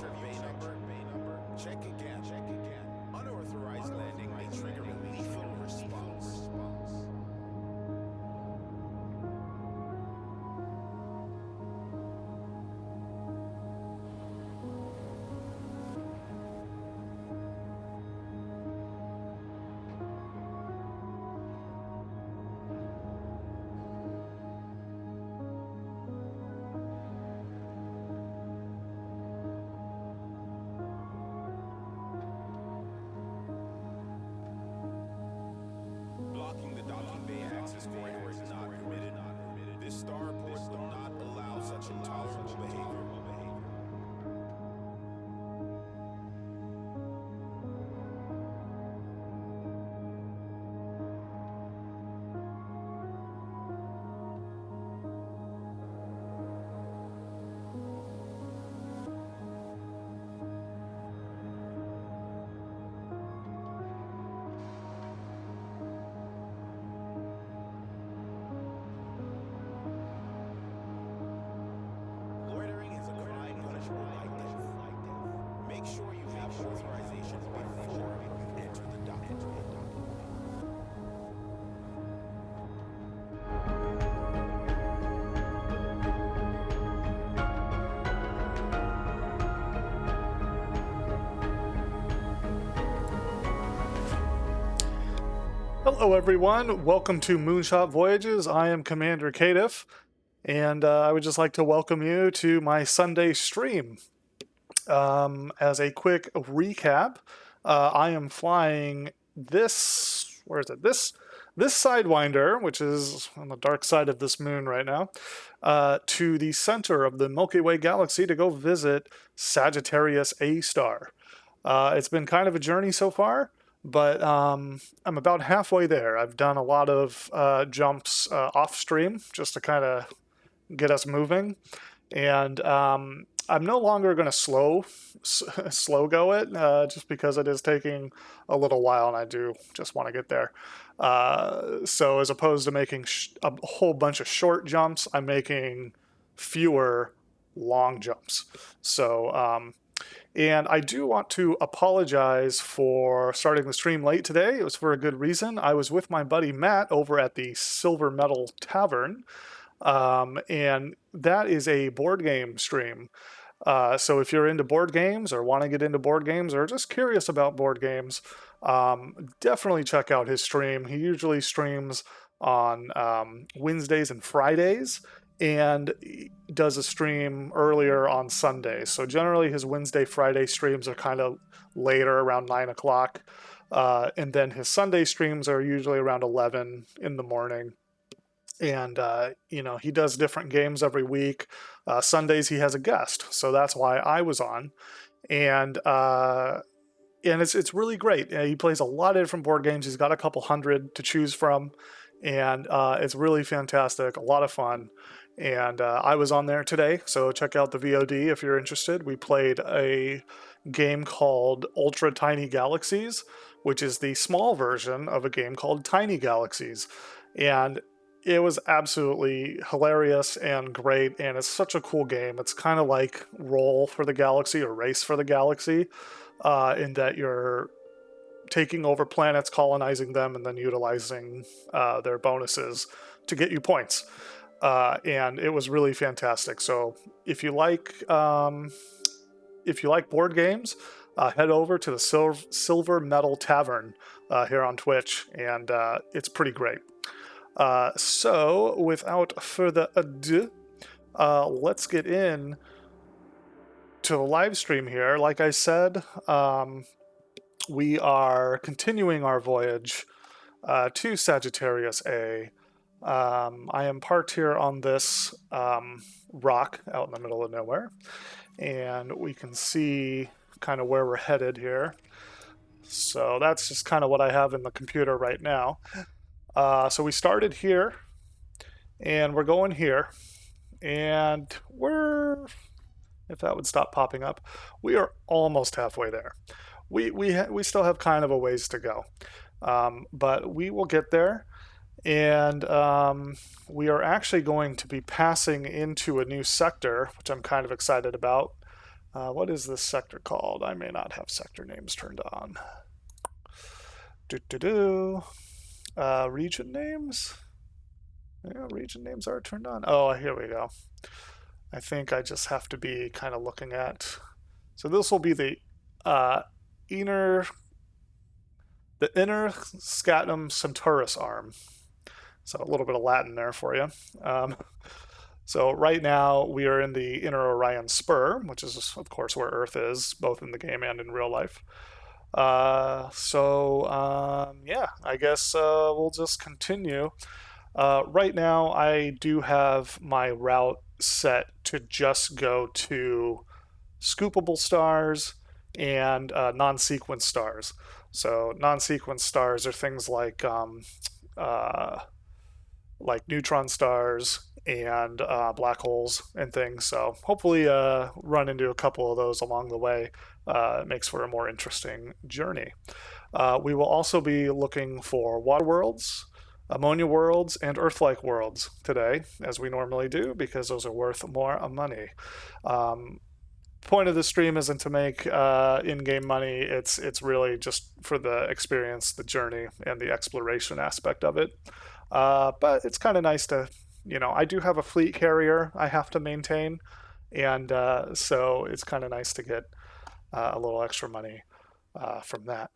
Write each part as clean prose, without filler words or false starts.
bay number. Check again. Unauthorized landing may trigger a lethal response. Blocking the docking bay access corridor is not permitted. This starport will not allow such intolerable behavior. Loitering is a crime punishable by death. Make sure you have authorization before you enter the docking bay. Hello everyone, welcome to Moonshot Voyages. I am Commander Cadiff, and I would just like to welcome you to my Sunday stream. As a quick recap, I am flying this, where is it? This Sidewinder, which is on the dark side of this moon right now, to the center of the Milky Way galaxy to go visit Sagittarius A star. It's been kind of a journey so far, but I'm about halfway there. I've done a lot of jumps off stream just to kind of get us moving, and I'm no longer going to slow go it just because it is taking a little while, and I do just want to get there. So as opposed to making a whole bunch of short jumps, I'm making fewer long jumps. So and I do want to apologize for starting the stream late today. It was for a good reason. I was with my buddy Matt over at the Silver Metal Tavern, and that is a board game stream. So if you're into board games or want to get into board games or just curious about board games, definitely check out his stream. He usually streams on Wednesdays and Fridays, and does a stream earlier on Sundays. So generally his Wednesday, Friday streams are kind of later, around 9 o'clock. And then his Sunday streams are usually around 11 in the morning. And, he does different games every week. Sundays he has a guest. So that's why I was on. And it's really great. He plays a lot of different board games. He's got a couple hundred to choose from. And it's really fantastic, a lot of fun. And I was on there today, so check out the VOD if you're interested. We played a game called Ultra Tiny Galaxies, which is the small version of a game called Tiny Galaxies. And it was absolutely hilarious and great, and it's such a cool game. It's kind of like Roll for the Galaxy or Race for the Galaxy, in that you're taking over planets, colonizing them, and then utilizing their bonuses to get you points. And it was really fantastic. So if you like board games, head over to the Silver Metal Tavern here on Twitch, and it's pretty great. So without further ado, let's get in to the live stream here. Like I said, we are continuing our voyage to Sagittarius A. I am parked here on this rock out in the middle of nowhere, and we can see kind of where we're headed here. So that's just kind of what I have in the computer right now. So we started here, and we're going here, and if that would stop popping up, we are almost halfway there. We still have kind of a ways to go, but we will get there. And we are actually going to be passing into a new sector, which I'm kind of excited about. What is this sector called? I may not have sector names turned on. Region names? Yeah, region names are turned on. Oh, here we go. I think I just have to be kind of looking at. So this will be the inner scatum centauris arm. So a little bit of Latin there for you. So right now we are in the inner Orion spur, which is of course where Earth is, both in the game and in real life. Yeah, I guess we'll just continue. Right now I do have my route set to just go to scoopable stars and non-sequence stars. So non-sequence stars are things like neutron stars and black holes and things. So hopefully run into a couple of those along the way. It makes for a more interesting journey. We will also be looking for water worlds, ammonia worlds, and Earth-like worlds today, as we normally do, because those are worth more money. Point of the stream isn't to make in-game money. It's really just for the experience, the journey, and the exploration aspect of it. But it's kind of nice to, I do have a fleet carrier I have to maintain, and so it's kind of nice to get a little extra money from that.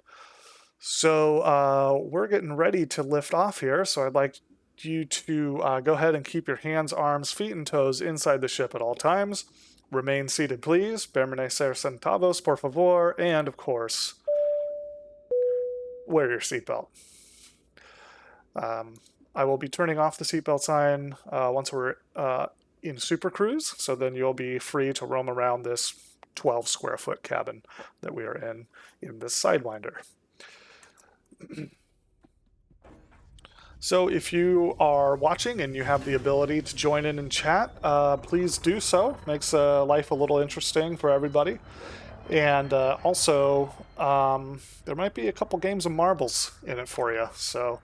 So we're getting ready to lift off here, so I'd like you to go ahead and keep your hands, arms, feet, and toes inside the ship at all times. Remain seated, please. Permanecer sentados, por favor. And, of course, wear your seatbelt. I will be turning off the seatbelt sign once we're in Super Cruise, so then you'll be free to roam around this 12 square foot cabin that we are in this Sidewinder. So if you are watching and you have the ability to join in and chat, please do so. Makes life a little interesting for everybody. And also, there might be a couple games of marbles in it for you. So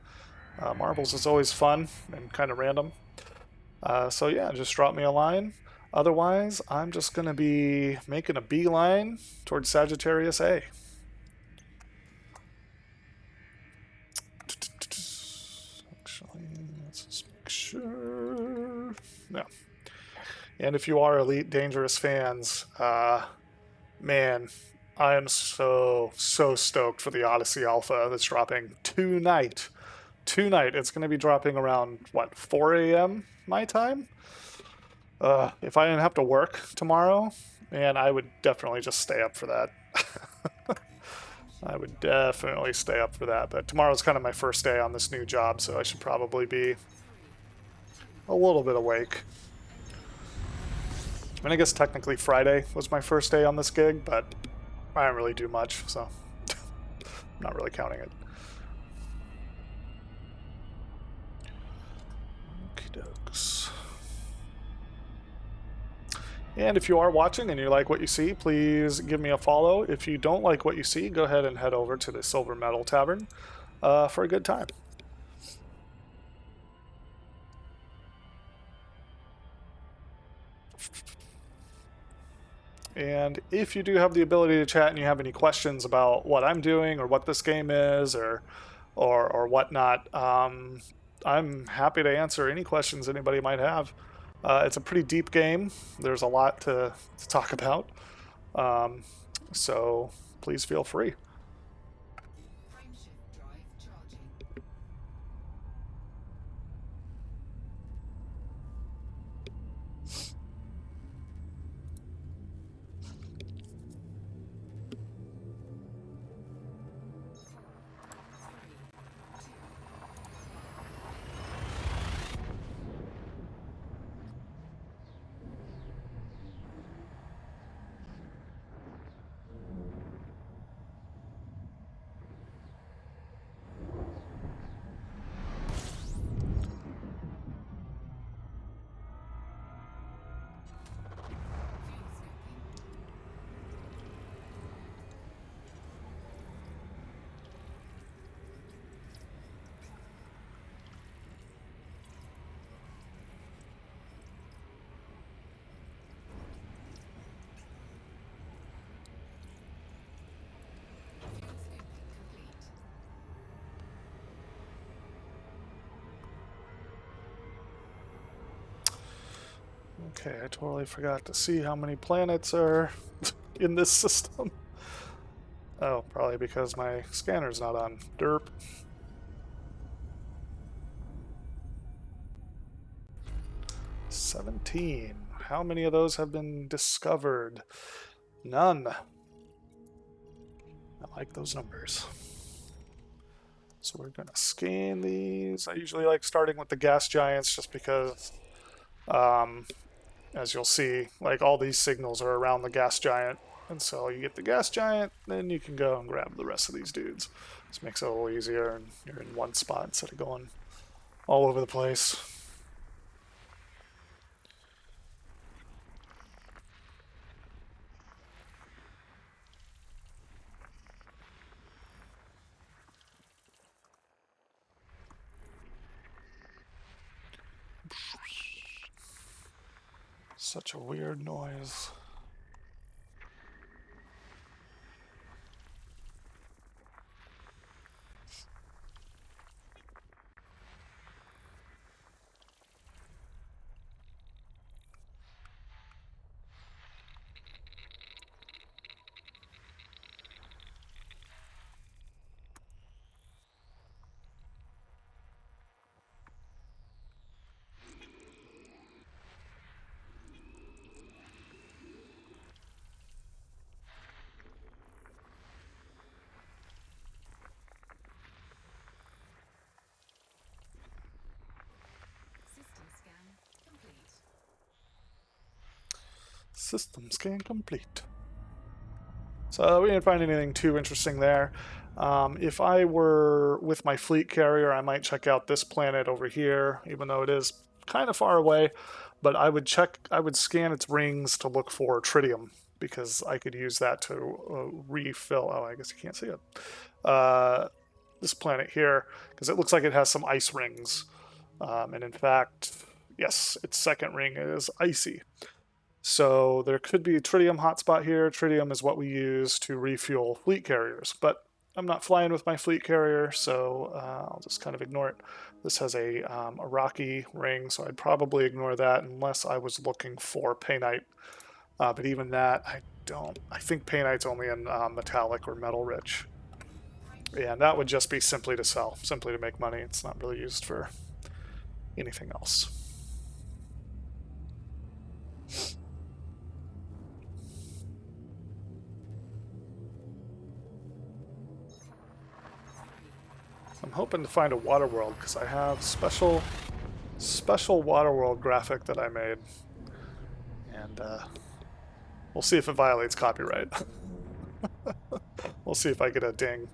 marbles is always fun and kind of random. So yeah, just drop me a line. Otherwise, I'm just going to be making a beeline towards Sagittarius A. Let's just make sure. No. And if you are Elite Dangerous fans, man, I am so stoked for the Odyssey Alpha that's dropping tonight. It's going to be dropping around, 4 a.m. my time? If I didn't have to work tomorrow, man, I would definitely just stay up for that. I would definitely stay up for that, but tomorrow's kind of my first day on this new job, so I should probably be a little bit awake. I guess technically Friday was my first day on this gig, but I didn't really do much, so I'm not really counting it. Okie dokes. And if you are watching and you like what you see, please give me a follow. If you don't like what you see, go ahead and head over to the Silver Metal Tavern for a good time. And if you do have the ability to chat and you have any questions about what I'm doing or what this game is or whatnot, I'm happy to answer any questions anybody might have. It's a pretty deep game. There's a lot to talk about. So please feel free. Okay, I totally forgot to see how many planets are in this system. Oh, probably because my scanner's not on. Derp. 17. How many of those have been discovered? None. I like those numbers. So we're going to scan these. I usually like starting with the gas giants just because, as you'll see, like all these signals are around the gas giant. And so you get the gas giant, then you can go and grab the rest of these dudes. This makes it a little easier, and you're in one spot instead of going all over the place. Such a weird noise. System scan complete. So we didn't find anything too interesting there. If I were with my fleet carrier, I might check out this planet over here, even though it is kind of far away. But I would scan its rings to look for tritium, because I could use that to refill. Oh, I guess you can't see it. This planet here, because it looks like it has some ice rings. And in fact, yes, its second ring is icy. So there could be a tritium hotspot here. Tritium is what we use to refuel fleet carriers, but I'm not flying with my fleet carrier, so I'll just kind of ignore it. This has a rocky ring, so I'd probably ignore that unless I was looking for painite. But even that, I don't. I think painite's only in metallic or metal rich. And that would just be simply to sell, simply to make money. It's not really used for anything else. I'm hoping to find a water world because I have special water world graphic that I made, and we'll see if it violates copyright. We'll see if I get a ding.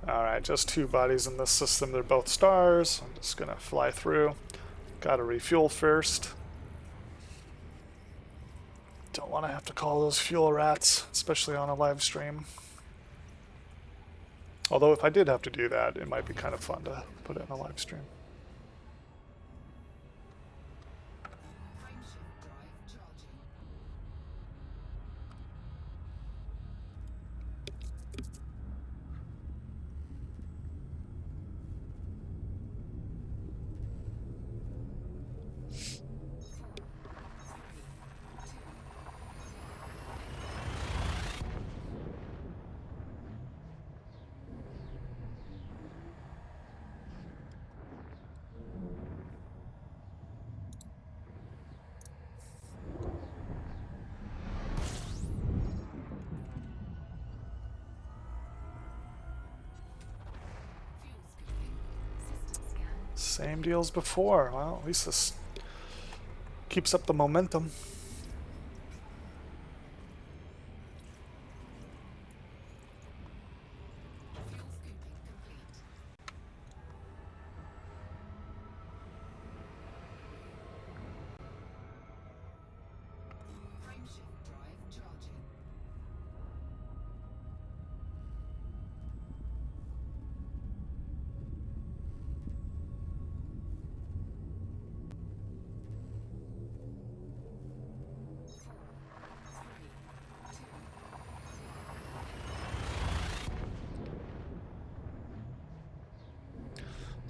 Alright, just two bodies in this system. They're both stars. I'm just gonna fly through. Gotta refuel first. Don't want to have to call those fuel rats, especially on a live stream. Although if I did have to do that, it might be kind of fun to put it in a live stream. Same deal as before. Well, at least this keeps up the momentum.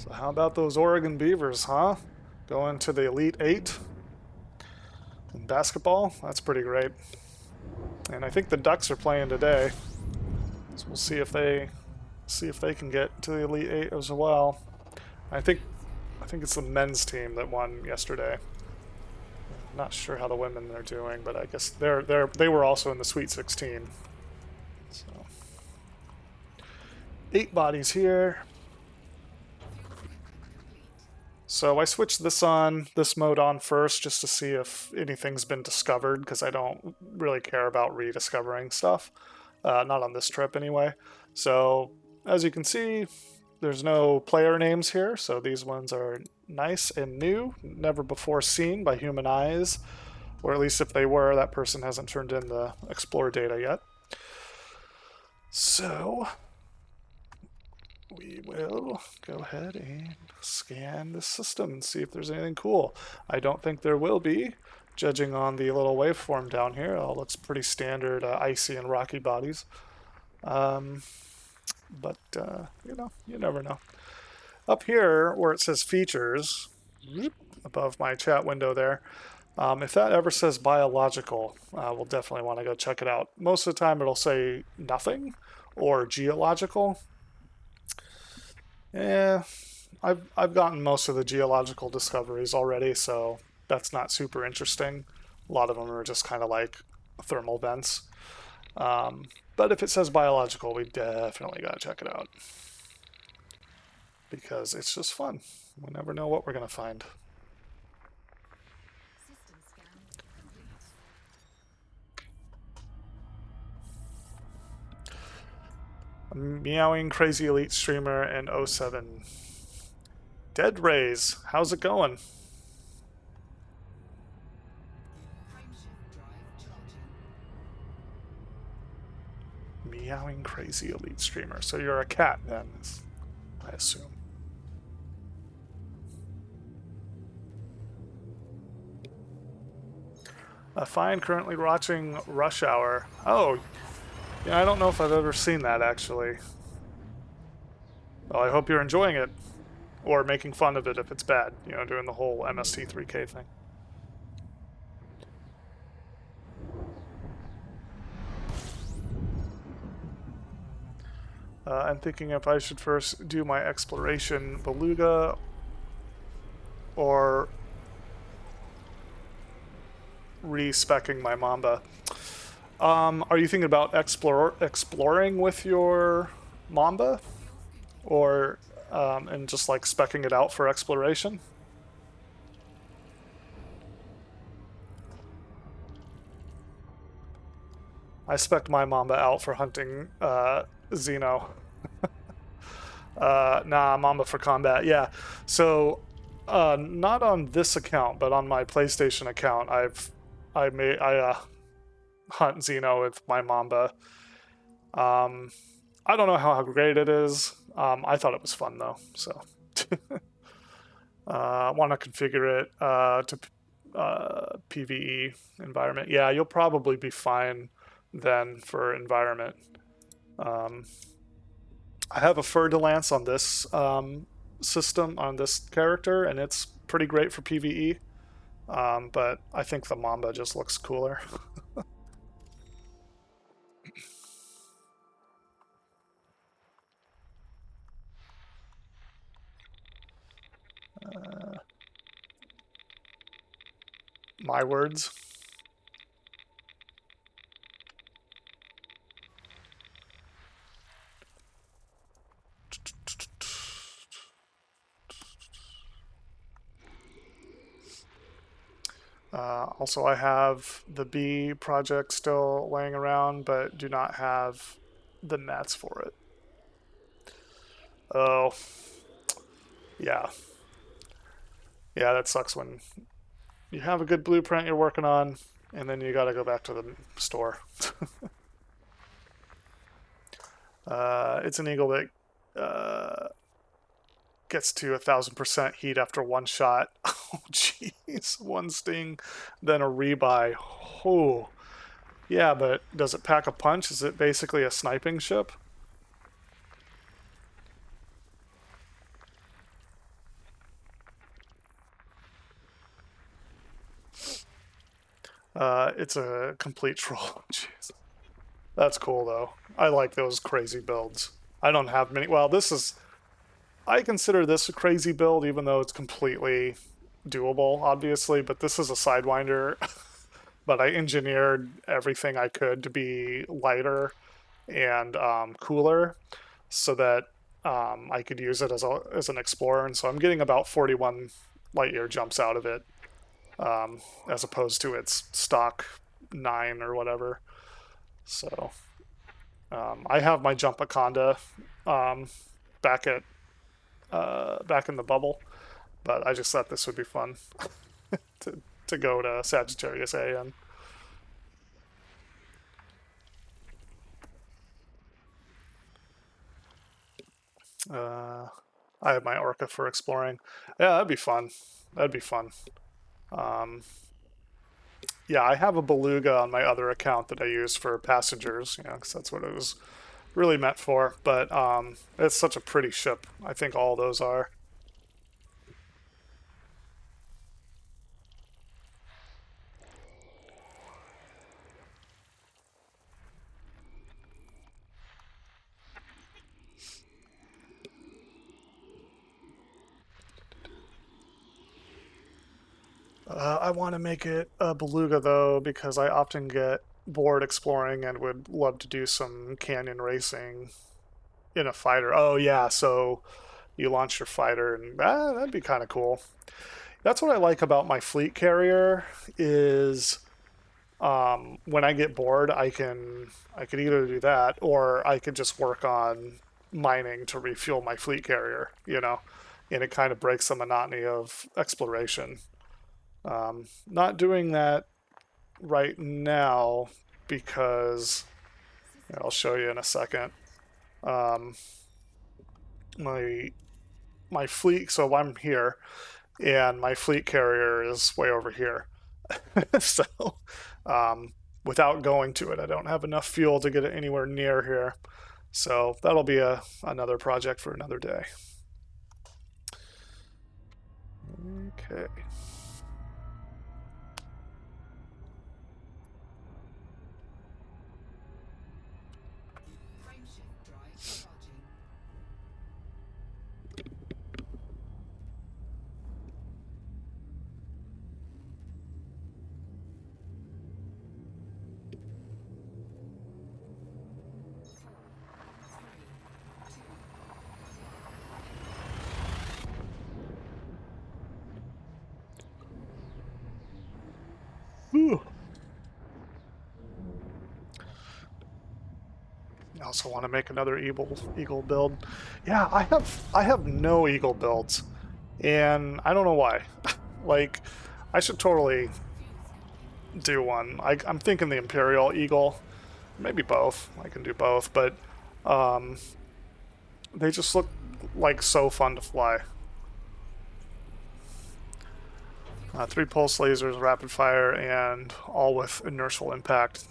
So how about those Oregon Beavers, huh? Going to the Elite Eight in basketball? That's pretty great. And I think the Ducks are playing today. So we'll see if they can get to the Elite Eight as well. I think it's the men's team that won yesterday. I'm not sure how the women are doing, but I guess they were also in the Sweet 16. So 8 bodies here. So I switched this mode on first just to see if anything's been discovered, because I don't really care about rediscovering stuff. Not on this trip anyway. So as you can see, there's no player names here, so these ones are nice and new, never before seen by human eyes, or at least if they were, that person hasn't turned in the Explore data yet. So we will go ahead and scan the system and see if there's anything cool. I don't think there will be, judging on the little waveform down here. It all looks pretty standard, icy and rocky bodies. But you never know. Up here, where it says features, above my chat window there, if that ever says biological, we'll definitely want to go check it out. Most of the time it'll say nothing or geological. Yeah, I've gotten most of the geological discoveries already, so that's not super interesting. A lot of them are just kind of like thermal vents. But if it says biological, we definitely gotta check it out, because it's just fun. We never know what we're gonna find. Meowing Crazy Elite Streamer and 07. Dead Rays, how's it going? Meowing Crazy Elite Streamer. So you're a cat then, I assume. Fine, currently watching Rush Hour. Oh, yeah, I don't know if I've ever seen that, actually. Well, I hope you're enjoying it. Or making fun of it if it's bad. You know, doing the whole MST3K thing. I'm thinking if I should first do my exploration beluga or respecking my mamba. Are you thinking about exploring with your mamba, or and just like specking it out for exploration? I spec'd my mamba out for hunting Xeno. Nah, mamba for combat. Yeah. So not on this account, but on my PlayStation account, I hunt Xeno with my mamba. I don't know how great it is. I thought it was fun though, so I want to configure it to PvE environment. Yeah, you'll probably be fine then for environment. I have a Fer-de-Lance on this system, on this character, and it's pretty great for PvE. But I think the Mamba just looks cooler. My words. Also, I have the B project still laying around, but do not have the mats for it. Oh, yeah. Yeah, that sucks when you have a good blueprint you're working on, and then you gotta go back to the store. It's an eagle that gets to 1,000% heat after one shot. Oh, jeez. One sting, then a rebuy. Oh. Yeah, but does it pack a punch? Is it basically a sniping ship? It's a complete troll. Jeez. That's cool, though. I like those crazy builds. I don't have many. Well, this is... I consider this a crazy build, even though it's completely doable, obviously, but this is a Sidewinder. But I engineered everything I could to be lighter and cooler so that I could use it as an explorer. And so I'm getting about 41 light year jumps out of it, as opposed to its stock 9 or whatever. So I have my jump Akonda back at back in the bubble, but I just thought this would be fun to go to Sagittarius A and I have my Orca for exploring. Yeah, that'd be fun. That'd be fun. Yeah, I have a Beluga on my other account that I use for passengers, because that's what it was really meant for. But it's such a pretty ship. I think all those are. I want to make it a Beluga, though, because I often get bored exploring and would love to do some canyon racing in a fighter. Oh, yeah, so you launch your fighter, and that'd be kind of cool. That's what I like about my fleet carrier is when I get bored, I could either do that or I could just work on mining to refuel my fleet carrier, and it kind of breaks the monotony of exploration. Not doing that right now because I'll show you in a second. My fleet, so I'm here, and my fleet carrier is way over here. So, without going to it, I don't have enough fuel to get it anywhere near here. So that'll be another project for another day. Okay. Ooh. I also want to make another eagle build. Yeah, I have no eagle builds, and I don't know why. Like, I should totally do one. I'm thinking the Imperial Eagle, maybe both. I can do both, but they just look like so fun to fly. 3 pulse lasers, rapid fire, and all with inertial impact.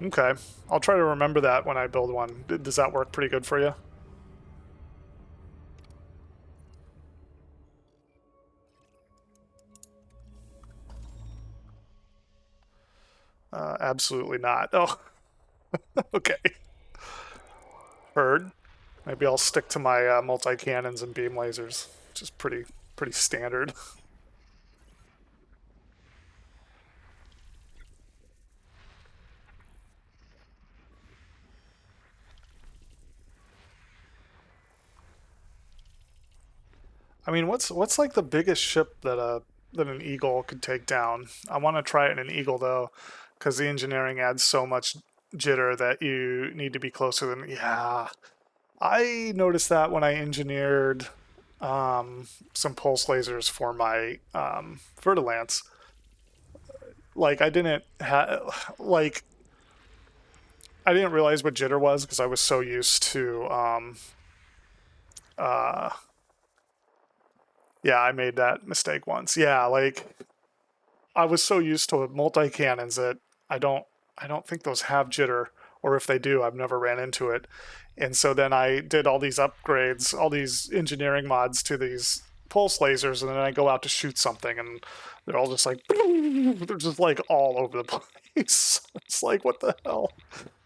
Okay, I'll try to remember that when I build one. Does that work pretty good for you? Absolutely not. Oh, okay. Heard. Maybe I'll stick to my multi-cannons and beam lasers, which is pretty standard. I mean, what's like the biggest ship that an Eagle could take down? I want to try it in an Eagle though, because the engineering adds so much jitter that you need to be closer than. Yeah, I noticed that when I engineered some pulse lasers for my Vertilance. Like I didn't like I didn't realize what jitter was because I was so used to uh, yeah, I made that mistake once. Yeah, like I was so used to multi cannons that I don't think those have jitter, or if they do, I've never ran into it. And so then I did all these upgrades, all these engineering mods to these pulse lasers, and then I go out to shoot something, and they're all just like, they're just like all over the place. It's like, what the hell?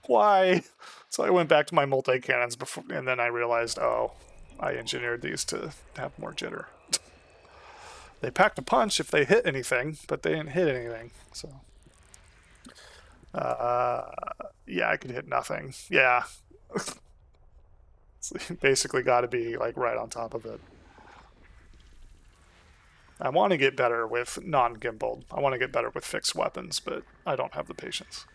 Why? So I went back to my multi-cannons before, and then I realized, oh, I engineered these to have more jitter. They packed a punch if they hit anything, but they didn't hit anything, so. Yeah, I could hit nothing. Yeah. So you basically got to be like right on top of it. I want to get better with non-gimbaled. I want to get better with fixed weapons, but I don't have the patience.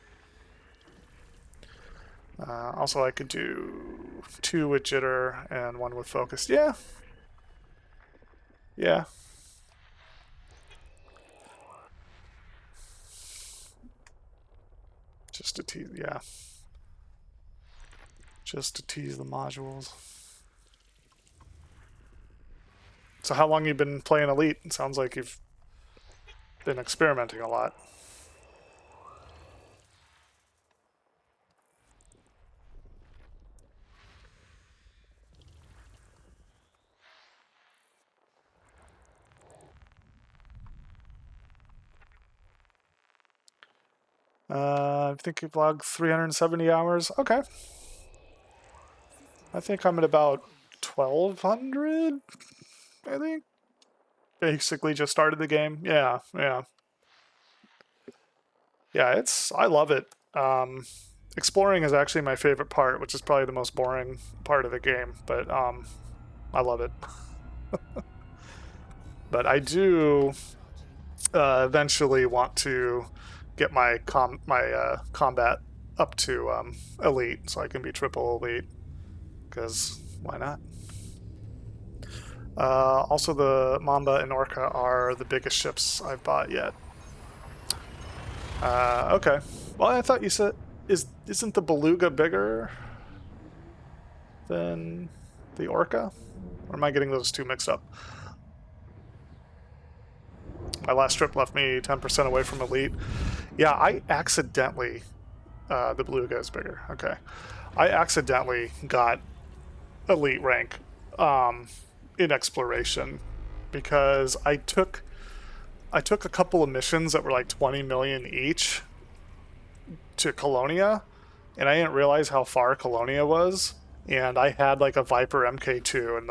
Also, I could do 2 with jitter and 1 with focus. Yeah. Yeah. Just to tease, yeah. Just to tease the modules. So how long you been playing Elite? It sounds like you've been experimenting a lot. I think you've logged 370 hours. Okay. I think I'm at about 1,200, I think. Basically just started the game. Yeah, yeah. Yeah, I love it. Exploring is actually my favorite part, which is probably the most boring part of the game, but I love it. But I do eventually want to get my combat up to elite, so I can be triple elite. Because why not? Also, the Mamba and Orca are the biggest ships I've bought yet. Okay. Well, I thought you said isn't the Beluga bigger than the Orca? Or am I getting those two mixed up? My last trip left me 10% away from elite. Yeah, I accidentally... the Beluga is bigger. Okay. I accidentally got elite rank in exploration because I took a couple of missions that were like 20 million each to Colonia, and I didn't realize how far Colonia was, and I had like a Viper MK2, and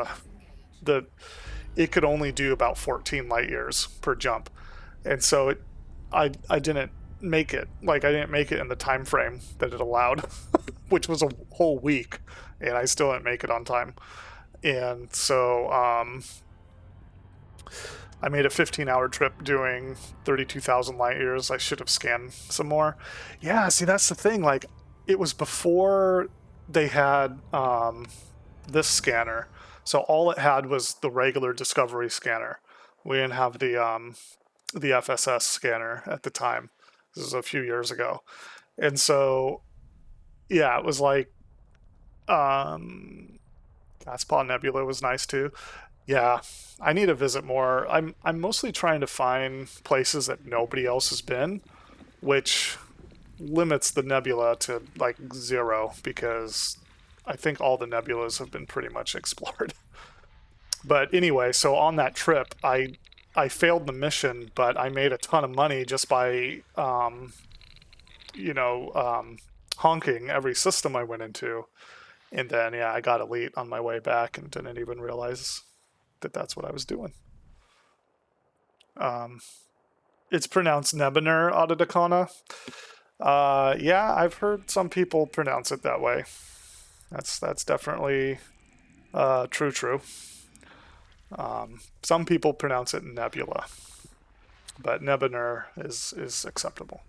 it could only do about 14 light years per jump, and so I didn't make it. Like, I didn't make it in the time frame that it allowed, which was a whole week, and I still didn't make it on time. And so I made a 15-hour trip doing 32,000 light years. I should have scanned some more. Yeah, see, that's the thing. Like, it was before they had this scanner. So all it had was the regular Discovery scanner. We didn't have the FSS scanner at the time. This is a few years ago. And so, yeah, it was like Gaspaw Nebula was nice too. Yeah, I need to visit more. I'm mostly trying to find places that nobody else has been, which limits the nebula to like 0 because I think all the nebulas have been pretty much explored. But anyway, so on that trip, I failed the mission, but I made a ton of money just by honking every system I went into. And then, yeah, I got elite on my way back and didn't even realize that that's what I was doing. It's pronounced Nebener Autodacona. Yeah, I've heard some people pronounce it that way. That's definitely true. Some people pronounce it Nebula, but Nebener is acceptable.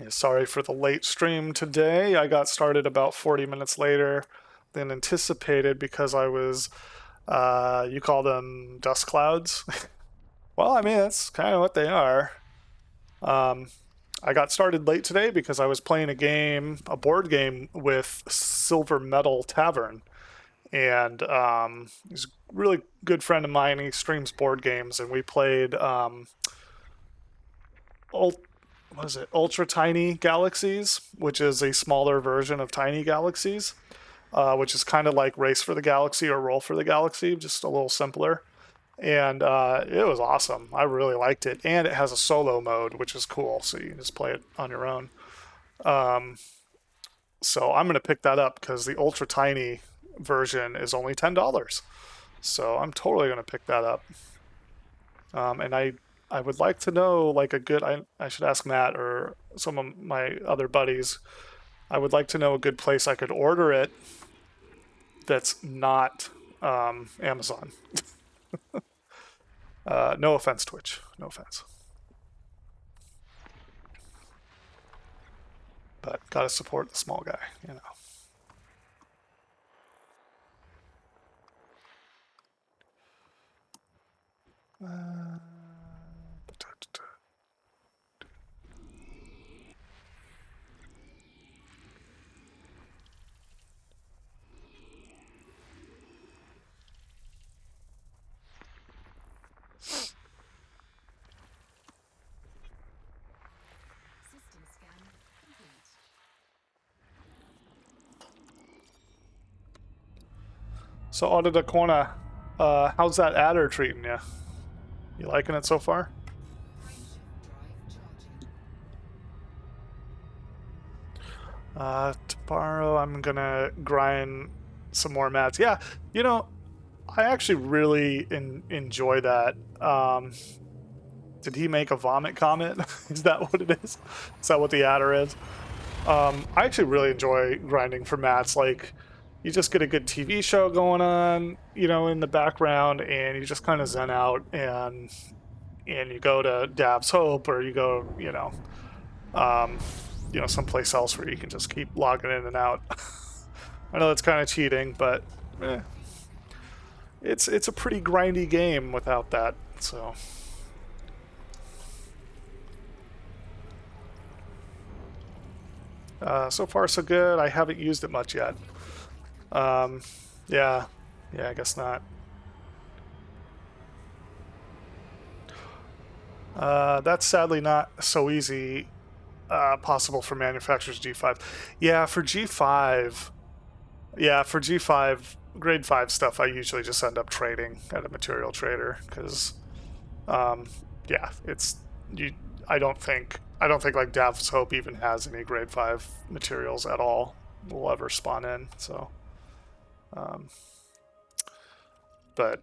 Yeah, sorry for the late stream today. I got started about 40 minutes later than anticipated because I was, you call them dust clouds? Well, I mean, that's kind of what they are. I got started late today because I was playing a board game with Silver Metal Tavern. And he's a really good friend of mine. He streams board games, and we played what is it? Ultra tiny galaxies, which is a smaller version of tiny galaxies, which is kind of like Race for the Galaxy or Roll for the Galaxy, just a little simpler. And it was awesome. I really liked it, and it has a solo mode, which is cool. So you can just play it on your own. So I'm gonna pick that up because the ultra tiny version is only $10. So I'm totally gonna pick that up. And I would like to know like a good. I should ask Matt or some of my other buddies. I would like to know a good place I could order it that's not Amazon. No offense, Twitch. No offense. But gotta support the small guy, you know. System scan complete. So, Auto da Corner, how's that adder treating you? You liking it so far? Brain shift drive charging. Tomorrow I'm gonna grind some more mats. Yeah, you know, I actually really enjoy that. Did he make a vomit comment? Is that what it is? Is that what the adder is? I actually really enjoy grinding for mats. Like, you just get a good TV show going on, you know, in the background, and you just kind of zen out, and you go to Dav's Hope, or you go, someplace else where you can just keep logging in and out. I know that's kind of cheating, but it's a pretty grindy game without that. So. So far, so good. I haven't used it much yet. Yeah, I guess not. That's sadly not so easy possible for manufacturers G5. Yeah, for G5, grade 5 stuff, I usually just end up trading at a material trader because, it's you. I don't think like Dav's Hope even has any grade 5 materials at all will ever spawn in. So, but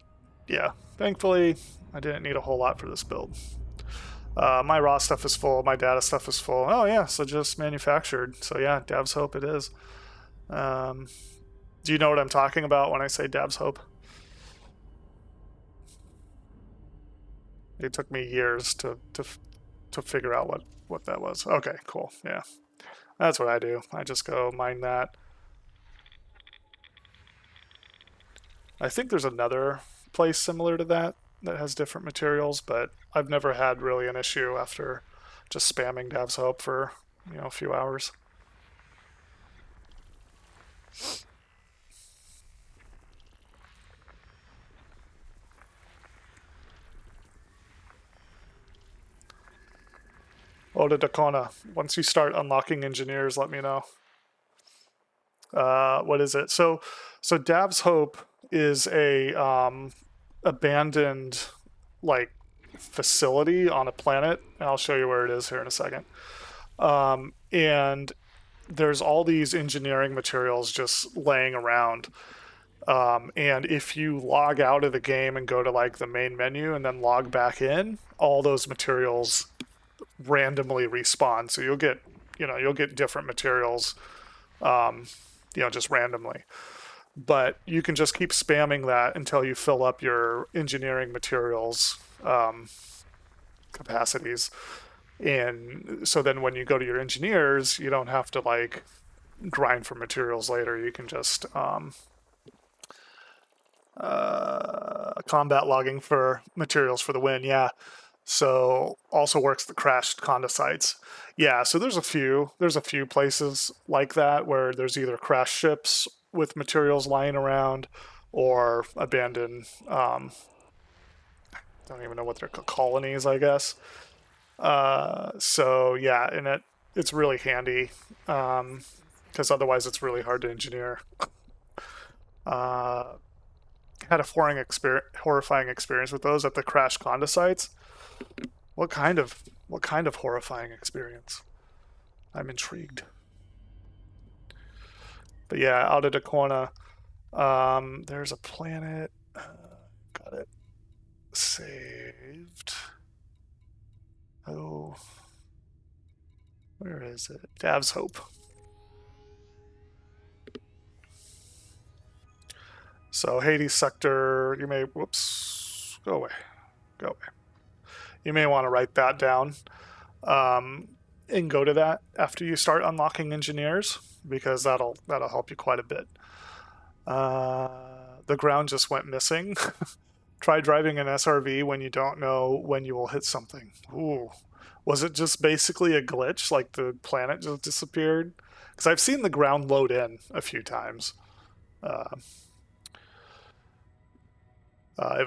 yeah, thankfully I didn't need a whole lot for this build. My raw stuff is full. My data stuff is full. Oh yeah, so just manufactured. So yeah, Dav's Hope it is. Do you know what I'm talking about when I say Dav's Hope? It took me years to figure out what that was. Okay, cool. Yeah, that's what I do. I just go mine that. I think there's another place similar to that has different materials, but I've never had really an issue after just spamming Dav's Hope for a few hours. Oda Dakona, once you start unlocking engineers, let me know. What is it? So Dav's Hope is a abandoned like facility on a planet. And I'll show you where it is here in a second. And there's all these engineering materials just laying around. And if you log out of the game and go to like the main menu and then log back in, all those materials randomly respawn. So you'll get different materials, just randomly. But you can just keep spamming that until you fill up your engineering materials capacities. And so then when you go to your engineers, you don't have to like grind for materials later. You can just combat logging for materials for the win. Yeah. So also works the crashed Conda sites. Yeah, so there's a few places like that where there's either crashed ships with materials lying around or abandoned don't even know what they're called, colonies, I guess. So yeah, and it's really handy because otherwise it's really hard to engineer. Uh, had a horrifying experience with those at the crash Conda sites. What kind of horrifying experience? I'm intrigued. But yeah, out of Daquana, there's a planet. Got it saved. Oh, where is it? Dav's Hope. So Hades sector, you may, whoops, go away. You may want to write that down and go to that after you start unlocking engineers, because that'll help you quite a bit. The ground just went missing. Try driving an SRV when you don't know when you will hit something. Ooh. Was it just basically a glitch, like the planet just disappeared? Because I've seen the ground load in a few times. It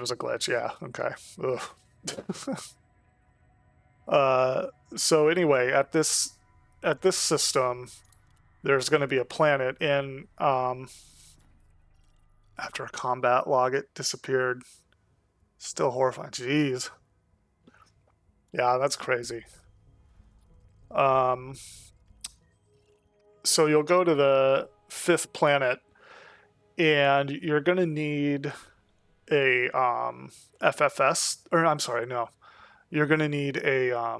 was a glitch, yeah. Okay. So anyway, at this system, there's going to be a planet in. After a combat log, it disappeared. Still horrifying. Jeez. Yeah, that's crazy. So you'll go to the 5th planet, and you're going to need a FFS, or I'm sorry, no. You're going to need a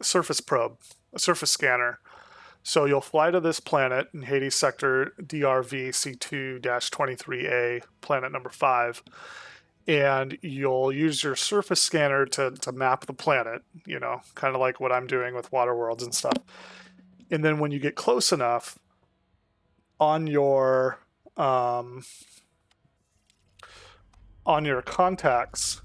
surface probe, a surface scanner. So you'll fly to this planet in Hades sector DRV C2-23A, planet number 5, and you'll use your surface scanner to map the planet, kind of like what I'm doing with water worlds and stuff. And then when you get close enough, on your contacts,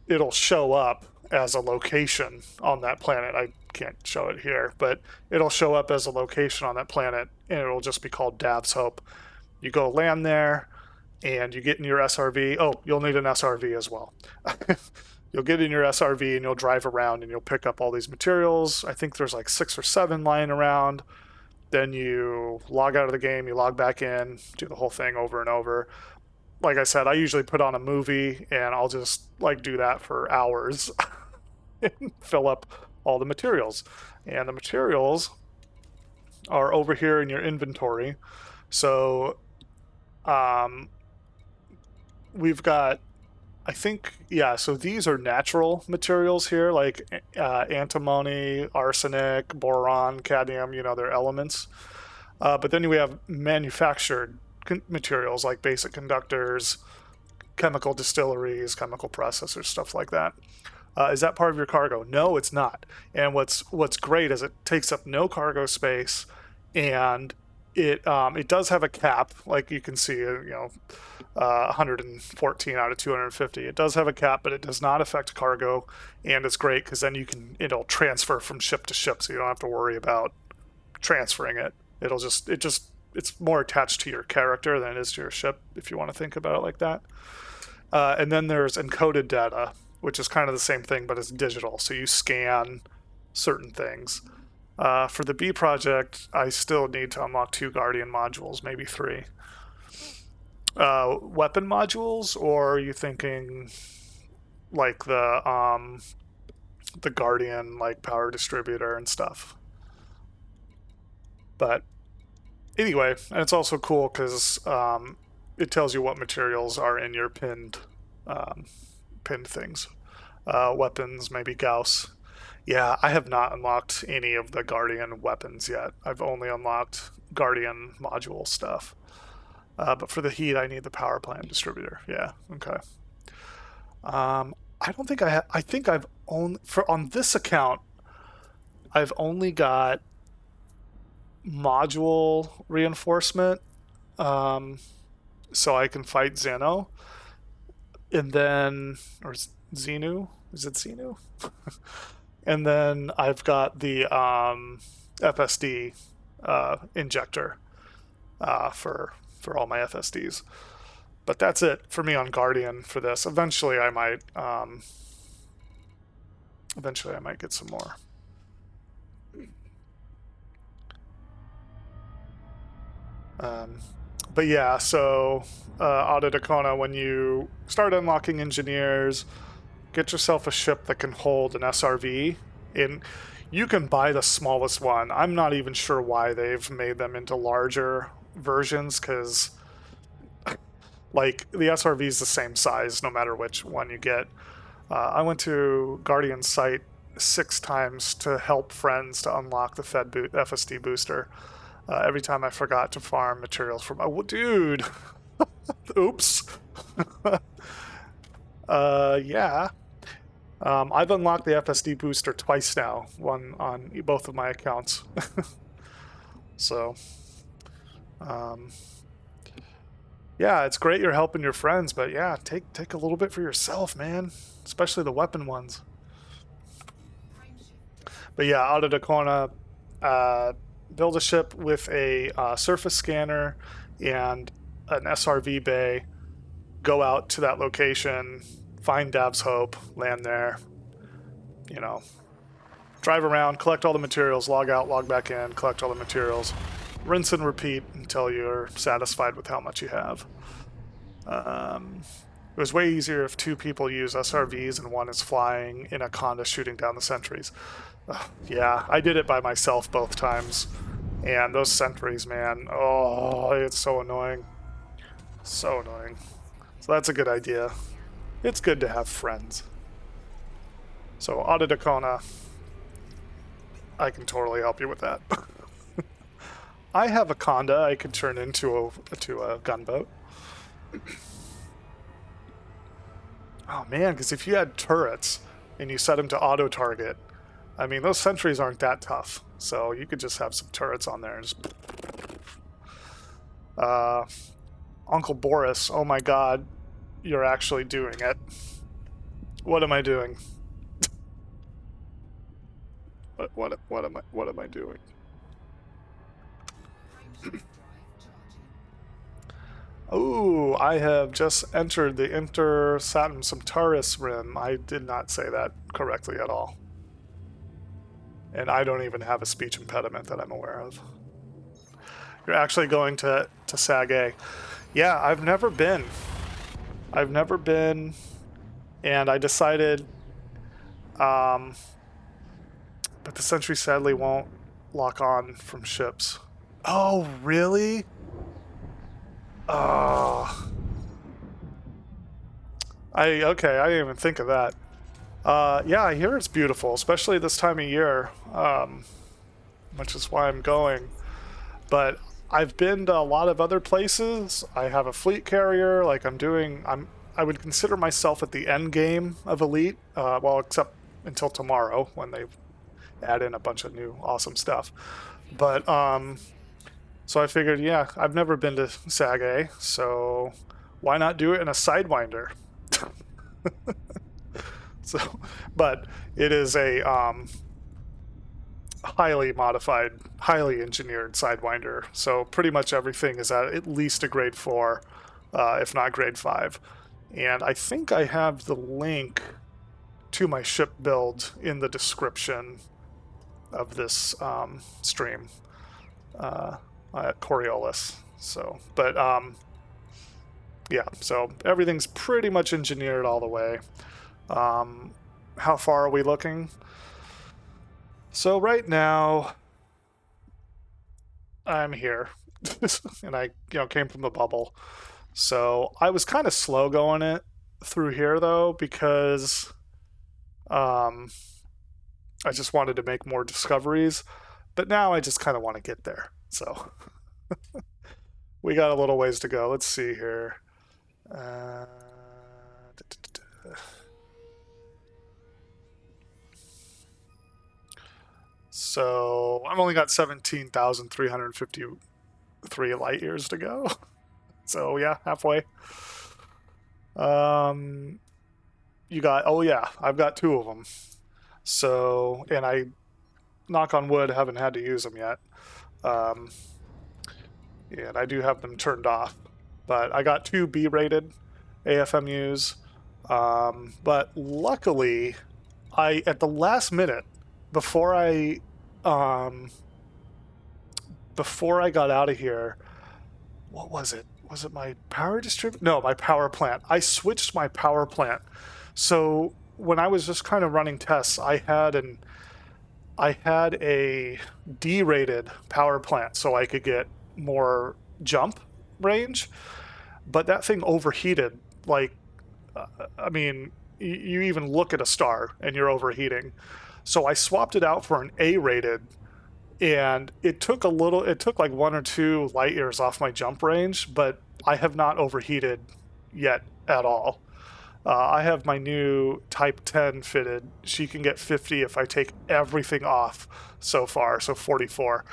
it'll show up as a location on that planet. I can't show it here, but it'll show up as a location on that planet, and it'll just be called Dav's Hope. You go land there, and you get in your SRV. Oh, you'll need an SRV as well. You'll get in your SRV, and you'll drive around, and you'll pick up all these materials. I think there's like 6 or 7 lying around. Then you log out of the game, you log back in, do the whole thing over and over. Like I said, I usually put on a movie, and I'll just do that for hours and fill up all the materials. And the materials are over here in your inventory. So we've got, I think, yeah, so these are natural materials here, like antimony, arsenic, boron, cadmium, they're elements. But then we have manufactured materials like basic conductors, chemical distilleries, chemical processors, stuff like that. Is that part of your cargo? No, it's not. And what's great is it takes up no cargo space, and it does have a cap, like you can see, 114 out of 250. It does have a cap, but it does not affect cargo, and it's great because then it'll transfer from ship to ship, so you don't have to worry about transferring it. It's more attached to your character than it is to your ship, if you want to think about it like that. And then there's encoded data, which is kind of the same thing, but it's digital. So you scan certain things. For the B project, I still need to unlock 2 Guardian modules, maybe 3. Weapon modules, or are you thinking like the Guardian, like power distributor and stuff? But anyway, and it's also cool because it tells you what materials are in your pinned things. Weapons, maybe Gauss. Yeah, I have not unlocked any of the Guardian weapons yet. I've only unlocked Guardian module stuff. But for the heat, I need the power plant distributor. Yeah, okay. I don't think I think I've only, on this account, I've only got module reinforcement, so I can fight Zeno, and then, or Xenu, is it Xenu? And then I've got the FSD injector for all my FSDs. But that's it for me on Guardian for this. Eventually I might Eventually I might get some more. But yeah, so Auto Dacona, when you start unlocking engineers, get yourself a ship that can hold an SRV, and you can buy the smallest one. I'm not even sure why they've made them into larger versions, because like the SRV is the same size no matter which one you get. I went to Guardian site 6 times to help friends to unlock the FSD booster. Every time I forgot to farm materials from... Oh, dude! Oops. Yeah. I've unlocked the FSD booster twice now, one on both of my accounts. So, yeah, it's great you're helping your friends, but yeah, take a little bit for yourself, man. Especially the weapon ones. But yeah, out of Dacona, build a ship with a surface scanner and an SRV bay. Go out to that location, find Dav's Hope, land there. You know, drive around, collect all the materials, log out, log back in, collect all the materials, rinse and repeat until you're satisfied with how much you have. It was way easier if 2 people use SRVs and 1 is flying in a Conda shooting down the sentries. Yeah, I did it by myself both times. And those sentries, man, oh, it's so annoying. So annoying. So that's a good idea. It's good to have friends. So, Auto Dacona, I can totally help you with that. I have a Conda I could turn into a gunboat. Oh man, because if you had turrets and you set them to auto target, I mean, those sentries aren't that tough. So you could just have some turrets on there and just... Uncle Boris, oh my god, you're actually doing it. What am I doing? What am I doing? Oh, I have just entered the Inter-Saturn Sagittarius rim. I did not say that correctly at all. And I don't even have a speech impediment that I'm aware of. You're actually going to Sag A. Yeah, I've never been. And I decided, but the sentry sadly won't lock on from ships. Oh, really? Oh. Okay, I didn't even think of that. Yeah, I hear it's beautiful, especially this time of year, which is why I'm going. But I've been to a lot of other places. I have a fleet carrier. Like I would consider myself at the end game of Elite. Well, except until tomorrow when they add in a bunch of new awesome stuff. But so I figured, yeah, I've never been to Sag A, so why not do it in a Sidewinder? So, but it is a highly modified, highly engineered Sidewinder. So pretty much everything is at least a grade 4, if not grade 5. And I think I have the link to my ship build in the description of this stream at Coriolis. So, but yeah, so everything's pretty much engineered all the way. How far are we looking? So right now, I'm here, and I came from the bubble. So I was kind of slow going it through here though, because I just wanted to make more discoveries. But now I just kind of want to get there. So we got a little ways to go. Let's see here. So I've only got 17,353 light years to go. So yeah, halfway. You got, oh yeah, I've got 2 of them. So, and I, knock on wood, haven't had to use them yet. And I do have them turned off. But I got 2 B-rated AFMUs. But luckily, I at the last minute before I got out of here, what was it? Was it my power distributor? No, my power plant. I switched my power plant. So when I was just kind of running tests, I had a D-rated power plant so I could get more jump range, but that thing overheated. Like, I mean, you even look at a star and you're overheating. So I swapped it out for an A-rated, and it took like 1 or 2 light years off my jump range, but I have not overheated yet at all. I have my new Type 10 fitted. She can get 50 if I take everything off so far, so 44.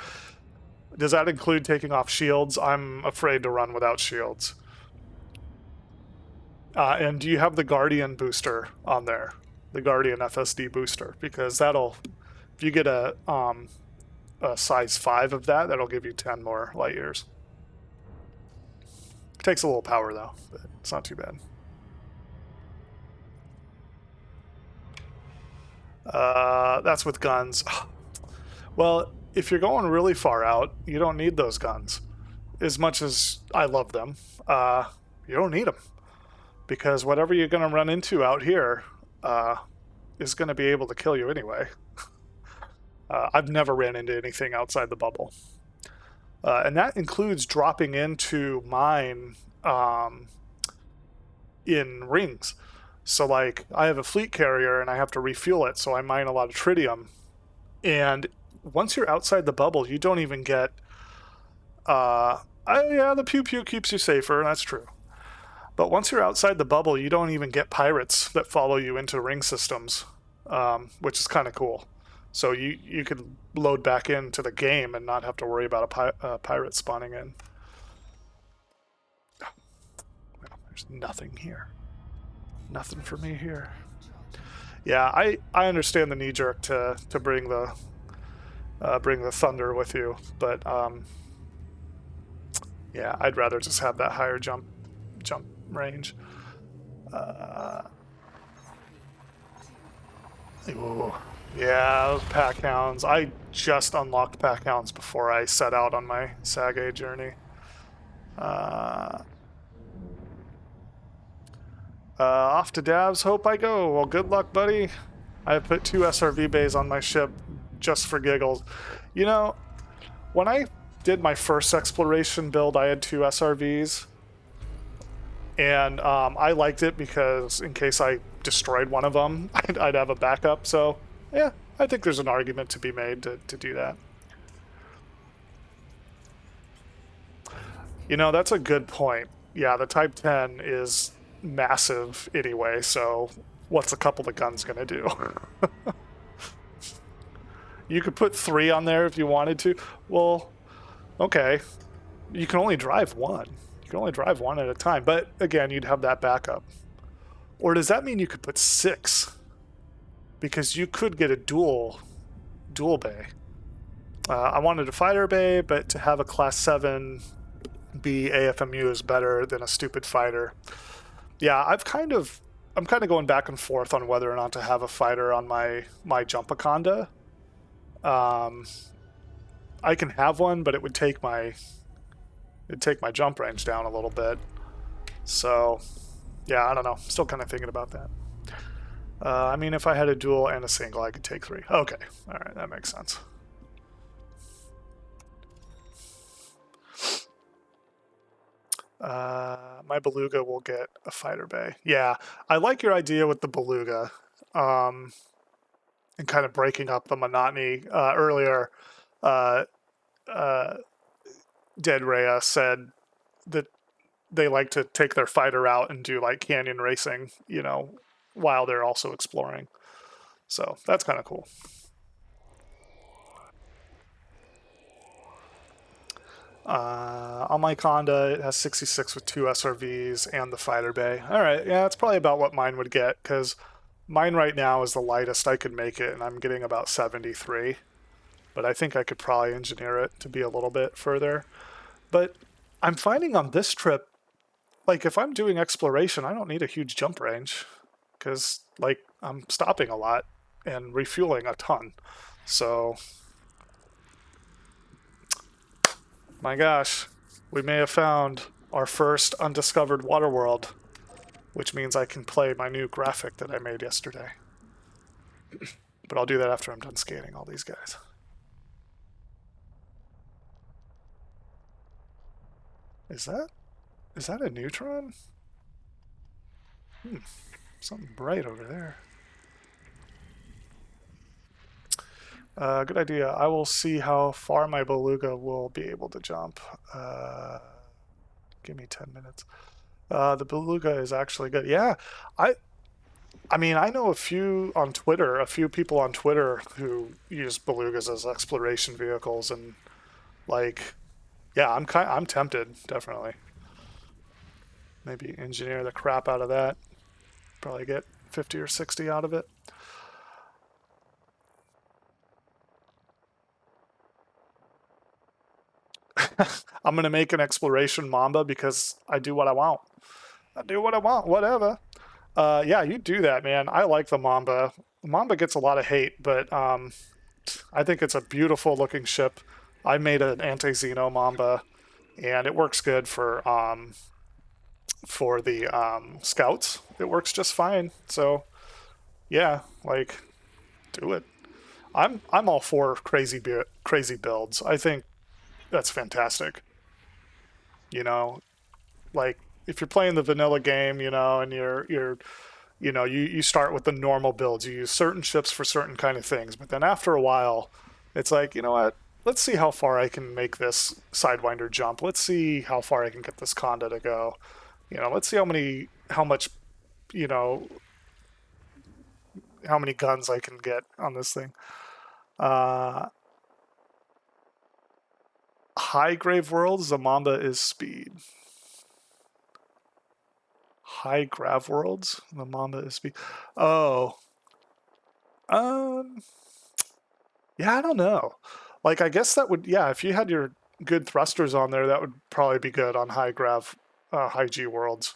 Does that include taking off shields? I'm afraid to run without shields. And do you have the Guardian booster on there? The Guardian FSD booster? Because that'll, if you get a size 5 of that, that'll give you 10 more light years. It takes a little power though, but it's not too bad. That's with guns. Well, if you're going really far out, you don't need those guns. As much as I love them, you don't need them. Because whatever you're going to run into out here is going to be able to kill you anyway. I've never ran into anything outside the bubble. And that includes dropping into mine in rings. So, like, I have a fleet carrier and I have to refuel it, so I mine a lot of tritium. And once you're outside the bubble, you don't even get... yeah, the pew-pew keeps you safer, that's true. But once you're outside the bubble, you don't even get pirates that follow you into ring systems, which is kind of cool. So you could load back into the game and not have to worry about a pirate spawning in. Well, there's nothing here. Nothing for me here. Yeah, I understand the knee jerk to bring the thunder with you, but yeah, I'd rather just have that higher jump range. Ooh, yeah, those pack hounds. I just unlocked pack hounds before I set out on my Sag journey. Off to Dav's Hope I go. Well, good luck, buddy. I have put 2 SRV bays on my ship just for giggles. You know, when I did my first exploration build, I had 2 SRVs. And I liked it because in case I destroyed one of them, I'd have a backup. So, yeah, I think there's an argument to be made to do that. You know, that's a good point. Yeah, the Type 10 is massive anyway, so what's a couple of guns gonna do? You could put 3 on there if you wanted to. Well, okay. You can only drive 1. You can only drive 1 at a time, but again, you'd have that backup. Or does that mean you could put 6? Because you could get a dual bay. I wanted a fighter bay, but to have a class 7 B AFMU is better than a stupid fighter. Yeah, I'm kind of going back and forth on whether or not to have a fighter on my Jumpaconda. I can have one, but it'd take my jump range down a little bit. So, yeah, I don't know. Still kind of thinking about that. I mean, if I had a dual and a single, I could take 3. Okay, all right, that makes sense. My Beluga will get a fighter bay. Yeah, I like your idea with the Beluga, and kind of breaking up the monotony. Earlier, Dead Rhea said that they like to take their fighter out and do like canyon racing, you know, while they're also exploring. So that's kind of cool. On my Conda, it has 66 with 2 SRVs and the fighter bay. Alright, yeah, that's probably about what mine would get, because mine right now is the lightest I could make it, and I'm getting about 73. But I think I could probably engineer it to be a little bit further. But I'm finding on this trip, like, if I'm doing exploration, I don't need a huge jump range, because, like, I'm stopping a lot. and refueling a ton. So, my gosh, we may have found our first undiscovered water world, which means I can play my new graphic that I made yesterday. But I'll do that after I'm done scanning all these guys. Is that a neutron? Something bright over there. Good idea. I will see how far my beluga will be able to jump. Give me 10 minutes. The beluga is actually good. Yeah, I mean, I know a few people on Twitter who use belugas as exploration vehicles, and like, yeah, I'm tempted, definitely. Maybe engineer the crap out of that. Probably get 50 or 60 out of it. I'm gonna make an exploration mamba because I do what I want. I do what I want, whatever. Yeah, you do that, man. I like the mamba. The mamba gets a lot of hate, but I think it's a beautiful looking ship. I made an anti-Xeno mamba, and it works good for the scouts. It works just fine. So yeah, like, do it. I'm all for crazy builds. I think that's fantastic. You know, like if you're playing the vanilla game, and you start with the normal builds. You use certain ships for certain kind of things, but then after a while, it's like, you know what? Let's see how far I can make this Sidewinder jump. Let's see how far I can get this Conda to go. Let's see how much, you know, how many guns I can get on this thing. High Grave Worlds, the Mamba is speed. High Grav Worlds, the Mamba is speed. Oh. Yeah, I don't know. Like, I guess that would, yeah, if you had your good thrusters on there, that would probably be good on high G worlds.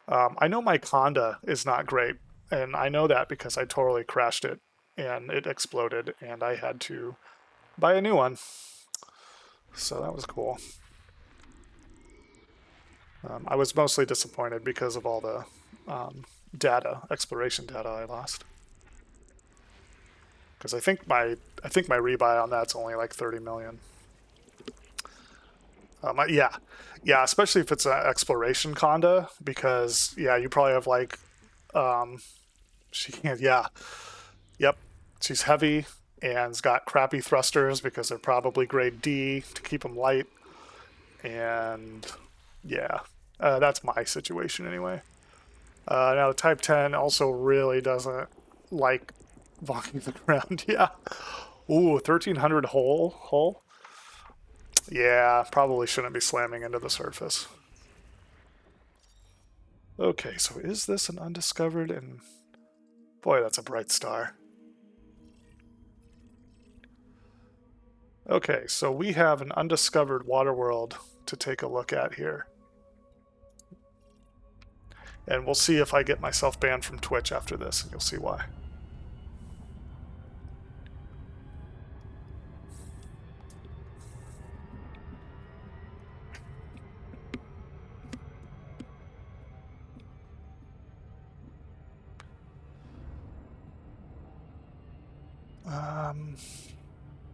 I know my Conda is not great, and I know that because I totally crashed it, and it exploded, and I had to buy a new one. So that was cool. I was mostly disappointed because of all the exploration data I lost. Because I think my rebuy on that's only like 30 million. Yeah, especially if it's an exploration Conda, because yeah, you probably have like, she can't. Yeah, yep, she's heavy and's got crappy thrusters because they're probably grade D to keep them light, and yeah, that's my situation anyway. Now the Type 10 also really doesn't like bonking the ground. Yeah. Ooh, 1300 hull. Yeah, probably shouldn't be slamming into the surface. Okay, so is this an undiscovered? And boy, that's a bright star. Okay, so we have an undiscovered water world to take a look at here. And we'll see if I get myself banned from Twitch after this, and you'll see why.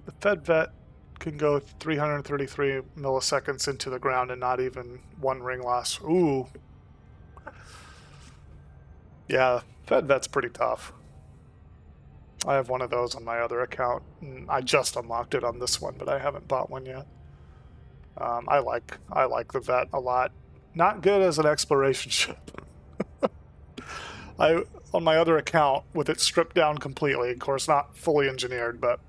The Fed vet can go 333 milliseconds into the ground and not even one ring loss. Ooh. Yeah, Fed vet's pretty tough. I have one of those on my other account. And I just unlocked it on this one, but I haven't bought one yet. I like the vet a lot. Not good as an exploration ship. On my other account, with it stripped down completely, of course not fully engineered, but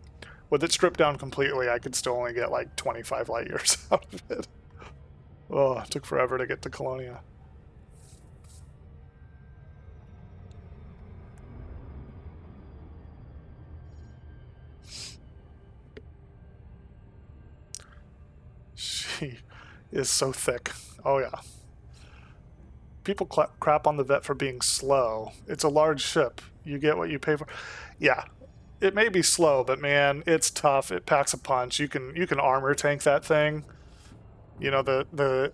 with it stripped down completely, I could still only get like 25 light years out of it. Oh, it took forever to get to Colonia. She is so thick. Oh yeah. people crap on the vet for being slow. It's a large ship. You get what you pay for. Yeah, it may be slow, but man, it's tough. It packs a punch. You can armor tank that thing. You know, the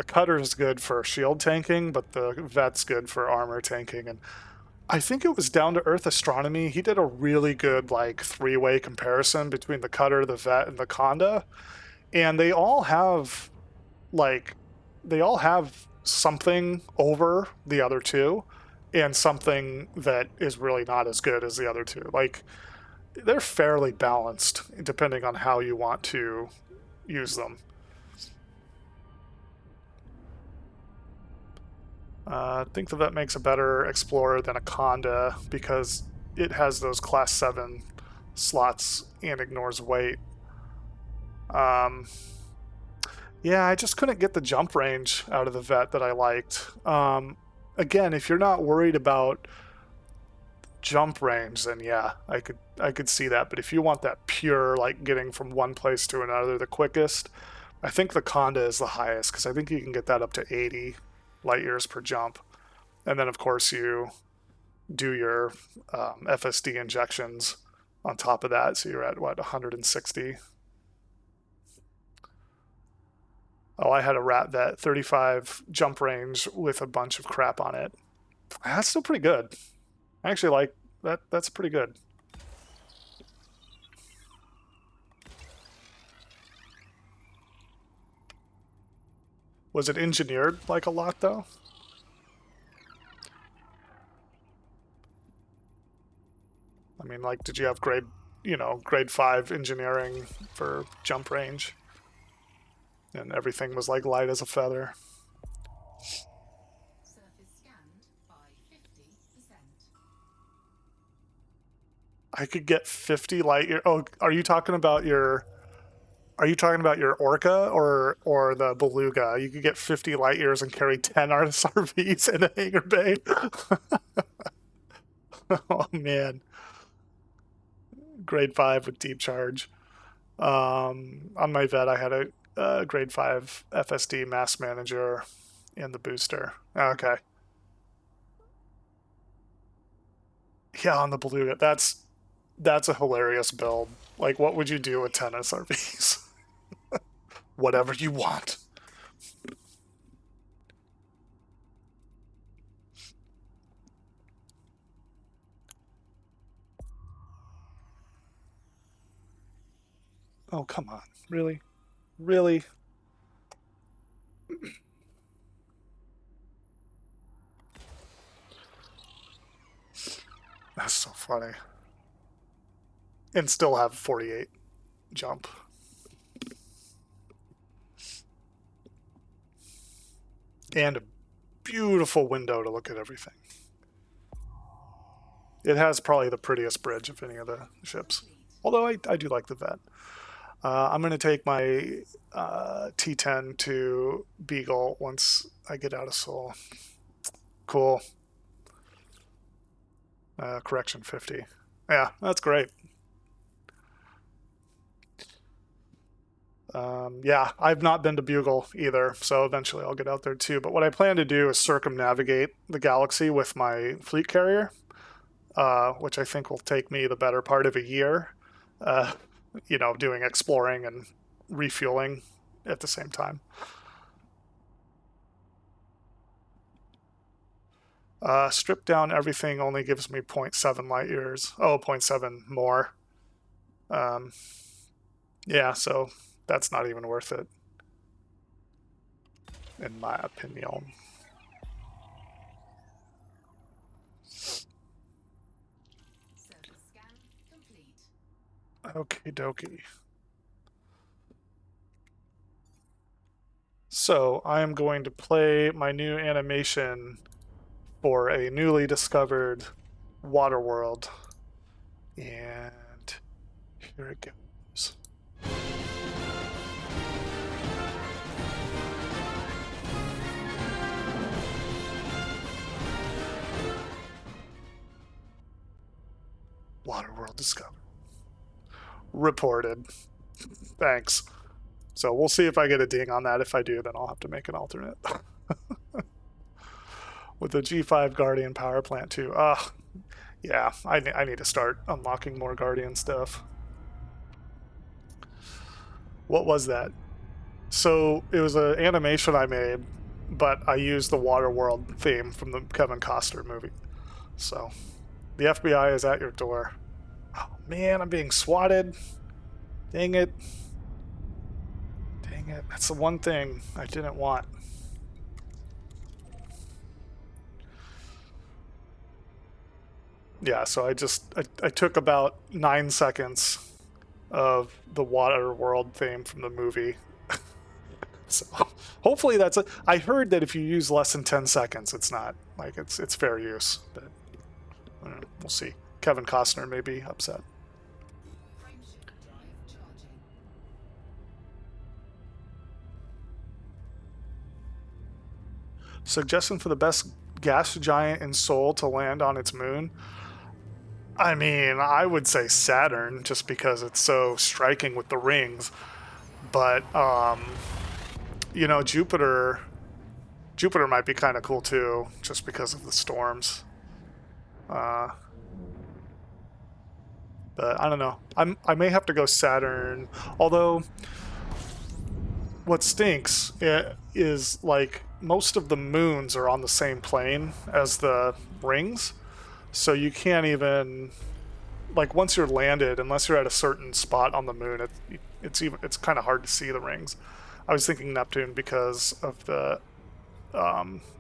cutter is good for shield tanking, but the vet's good for armor tanking. And I think it was Down to Earth Astronomy. He did a really good like three-way comparison between the cutter, the vet, and the Conda, and like they all have something over the other two, and something that is really not as good as the other two. Like they're fairly balanced depending on how you want to use them. I think that makes a better explorer than a Conda because it has those class 7 slots and ignores weight. Yeah, I just couldn't get the jump range out of the vet that I liked. Again, if you're not worried about jump range, then yeah, I could see that. But if you want that pure, like getting from one place to another the quickest, I think the Conda is the highest because I think you can get that up to 80 light years per jump. And then of course you do your FSD injections on top of that, so you're at what, 160. Oh, I had a rat vet 35 jump range with a bunch of crap on it. That's still pretty good. I actually like that. That's pretty good. Was it engineered like a lot though? I mean, like, did you have grade 5 engineering for jump range? And everything was like light as a feather. Surface scanned by 50%. I could get 50 light year. Oh, are you talking about your Orca or the Beluga? You could get 50 light years and carry 10 RSRVs in a hangar bay. Oh man. Grade 5 with deep charge. On my vet, I had a grade 5 FSD mass manager and the booster. Okay. Yeah, on the Beluga. That's a hilarious build. Like, what would you do with 10 SRVs? Whatever you want. Oh, come on. Really? Really? That's so funny. And still have 48 jump. And a beautiful window to look at everything. It has probably the prettiest bridge of any of the ships. Although I do like the vet. I'm going to take my T10 to Beagle once I get out of Seoul. Cool. Correction 50. Yeah, that's great. Yeah, I've not been to Bugle either, so eventually I'll get out there too. But what I plan to do is circumnavigate the galaxy with my fleet carrier, which I think will take me the better part of a year. Doing exploring and refueling at the same time. Strip down everything only gives me 0.7 light years. Oh, 0.7 more. Yeah, so that's not even worth it, in my opinion. Surface scan complete. Okie dokie. So I am going to play my new animation for a newly discovered water world. And here it goes. Water world discovered. Reported. Thanks. So we'll see if I get a ding on that. If I do, then I'll have to make an alternate. with the G5 Guardian power plant too. Yeah, I need to start unlocking more Guardian stuff. What was that? So it was an animation I made, but I used the Waterworld theme from the Kevin Costner movie. So the FBI is at your door. Oh man, I'm being swatted. Dang it. Dang it. That's the one thing I didn't want. Yeah, so I took about 9 seconds of the Waterworld theme from the movie. So hopefully that's it. I heard that if you use less than 10 seconds, it's not like it's fair use, but we'll see. Kevin Costner may be upset. Frameshift drive charging. Suggestion for the best gas giant in Seoul to land on its moon. I mean, I would say Saturn just because it's so striking with the rings. But you know, Jupiter might be kind of cool too, just because of the storms. But I don't know. I may have to go Saturn. Although, what stinks is like most of the moons are on the same plane as the rings, so you can't even like once you're landed, unless you're at a certain spot on the moon, it's kind of hard to see the rings. I was thinking Neptune because of the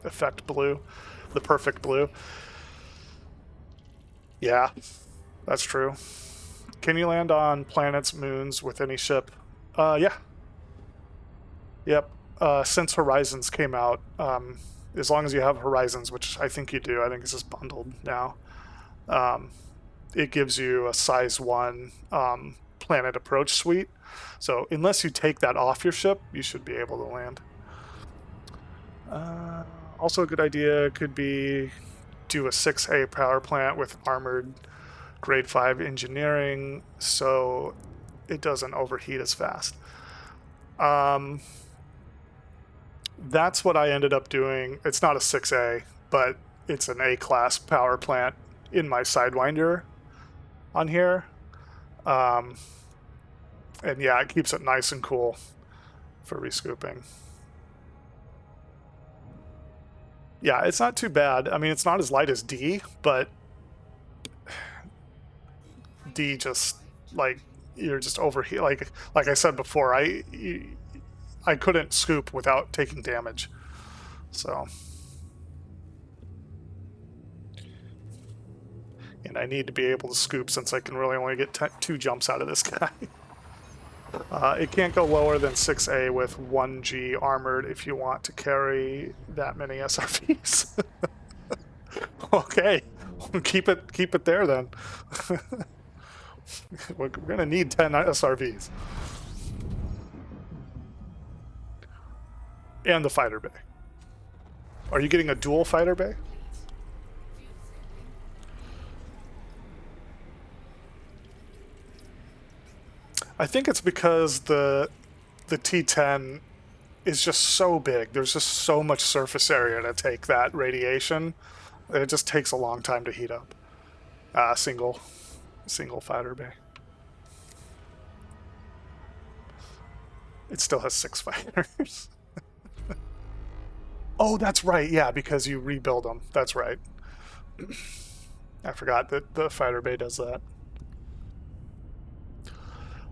effect blue, the perfect blue. Yeah, that's true. Can you land on planets, moons with any ship? Yeah. Yep. Since Horizons came out, as long as you have Horizons, which I think you do, I think it's just bundled now. It gives you a size 1 planet approach suite. So unless you take that off your ship, you should be able to land. Also a good idea could be do a 6A power plant with armored grade 5 engineering so it doesn't overheat as fast. That's what I ended up doing. It's not a 6A, but it's an A-class power plant in my Sidewinder on here. And yeah, it keeps it nice and cool for rescooping. Yeah, it's not too bad. I mean, it's not as light as D, but D just like you're just overheat. Like I said before, I couldn't scoop without taking damage. So, and I need to be able to scoop since I can really only get 2 jumps out of this guy. It can't go lower than 6A with 1G armored if you want to carry that many SRVs. Okay, keep it there then. We're gonna need 10 SRVs. And the fighter bay. Are you getting a dual fighter bay? I think it's because the T10 is just so big. There's just so much surface area to take that radiation. It just takes a long time to heat up. Single fighter bay. It still has 6 fighters. Oh, that's right. Yeah, because you rebuild them. That's right. I forgot that the fighter bay does that.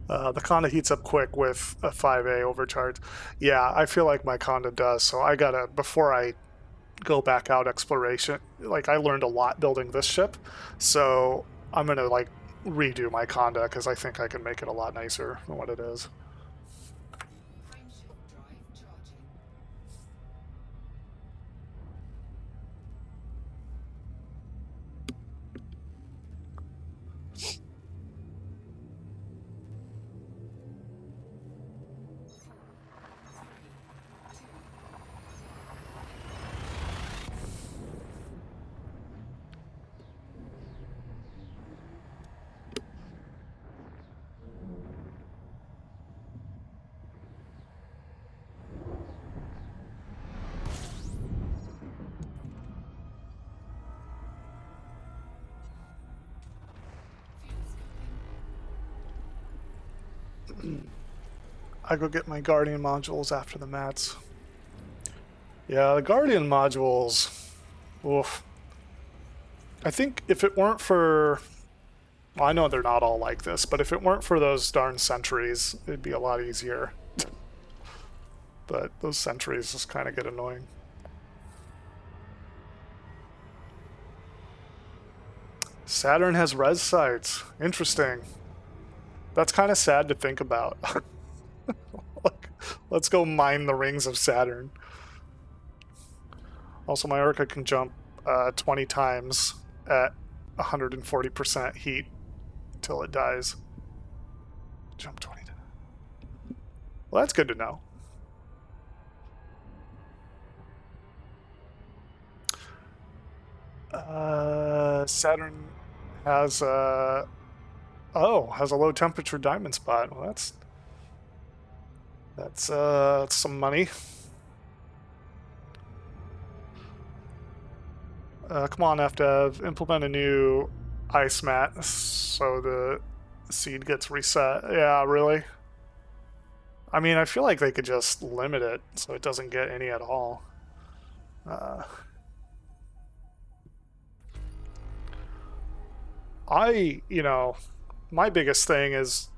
The Conda heats up quick with a 5A overcharge. Yeah, I feel like my Conda does. So I gotta, before I go back out exploration, like I learned a lot building this ship. So I'm gonna like redo my Conda because I think I can make it a lot nicer than what it is. Frameshift drive charging. I go get my Guardian modules after the mats. Yeah, the Guardian modules. Oof. I think if it weren't for... Well, I know they're not all like this, but if it weren't for those darn sentries, it'd be a lot easier. But those sentries just kind of get annoying. Saturn has res sights. Interesting. That's kind of sad to think about. Like, let's go mine the rings of Saturn. Also, my Orca can jump 20 times at 140% heat until it dies. Jump 20 times. Well, that's good to know. Saturn has has a low temperature diamond spot. Well, that's some money. Come on, I have to implement a new ice mat so the seed gets reset. Yeah, really? I mean, I feel like they could just limit it so it doesn't get any at all. My biggest thing is,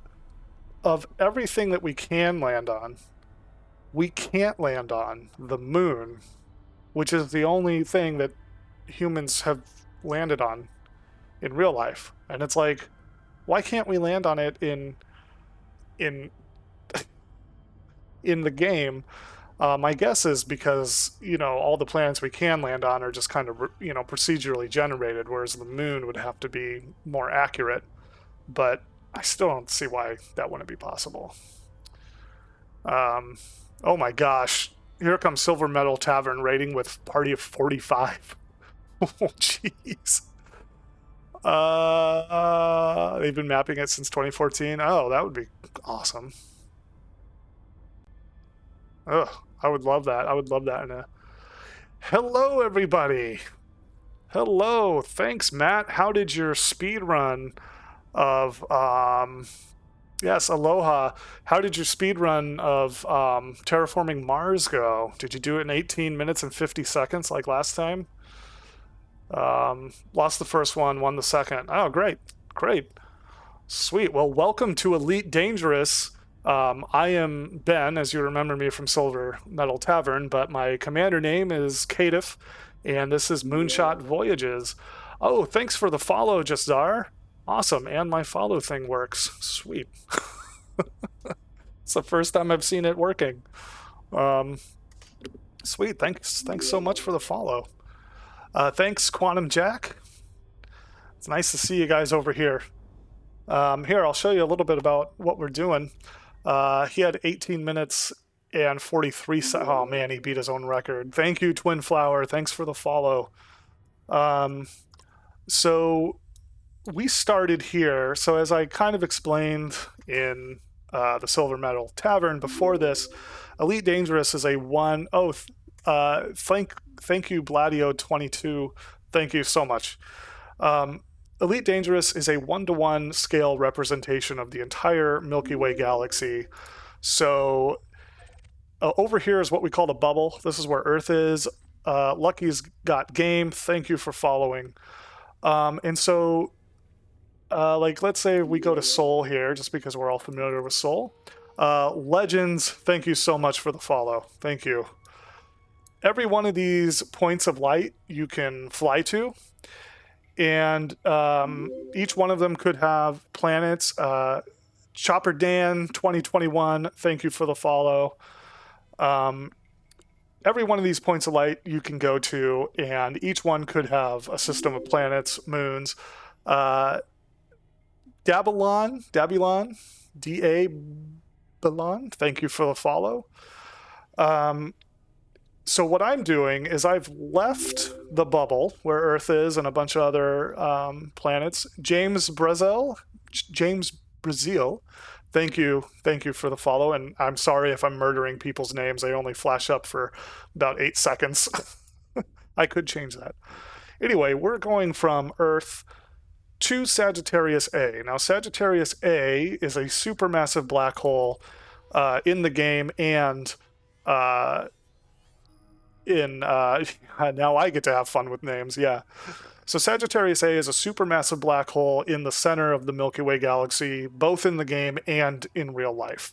of everything that we can land on, we can't land on the moon, which is the only thing that humans have landed on in real life. And it's like, why can't we land on it in the game? My guess is because, all the planets we can land on are just kind of, procedurally generated, whereas the moon would have to be more accurate. But I still don't see why that wouldn't be possible. Oh my gosh. Here comes Silver Metal Tavern rating with party of 45. Oh, jeez. They've been mapping it since 2014. Oh, that would be awesome. Ugh, I would love that. I would love that. Hello, everybody. Hello. Thanks, Matt. How did your speed run of yes, aloha. How did your speed run of terraforming Mars go? Did you do it in 18 minutes and 50 seconds like last time? Lost the first one, won the second. Oh, great. Sweet. Well, welcome to Elite Dangerous. I am Ben, as you remember me from Silver Metal Tavern, but my commander name is Kadif, and this is Moonshot Voyages. Oh, thanks for the follow, Jasdar. Awesome, and my follow thing works. Sweet. It's the first time I've seen it working. Sweet, thanks so much for the follow. Thanks, Quantum Jack. It's nice to see you guys over here. Here, I'll show you a little bit about what we're doing. He had 18 minutes and 43 seconds. Oh man, he beat his own record. Thank you, Twin Flower. Thanks for the follow. So we started here. So as I kind of explained in the Silver Metal Tavern before this, Elite Dangerous is a one. Oh, thank you, Bladio22. Thank you so much. Elite Dangerous is a 1-to-1 scale representation of the entire Milky Way galaxy. So over here is what we call the bubble. This is where Earth is. Lucky's got game. Thank you for following. And so, let's say we go to Sol here, just because we're all familiar with Sol. Legends, thank you so much for the follow. Thank you. Every one of these points of light you can fly to. And each one of them could have planets. Chopper Dan 2021, thank you for the follow. Every one of these points of light you can go to, and each one could have a system of planets, moons. Dabulon, D-A-Balon, thank you for the follow. So what I'm doing is I've left the bubble where Earth is and a bunch of other planets. James Brazil, thank you for the follow. And I'm sorry if I'm murdering people's names. They only flash up for about 8 seconds. I could change that. Anyway, we're going from Earth to Sagittarius A. Now, Sagittarius A is a supermassive black hole in the game, and in now I get to have fun with names. Yeah. So Sagittarius A is a supermassive black hole in the center of the Milky Way galaxy, both in the game and in real life.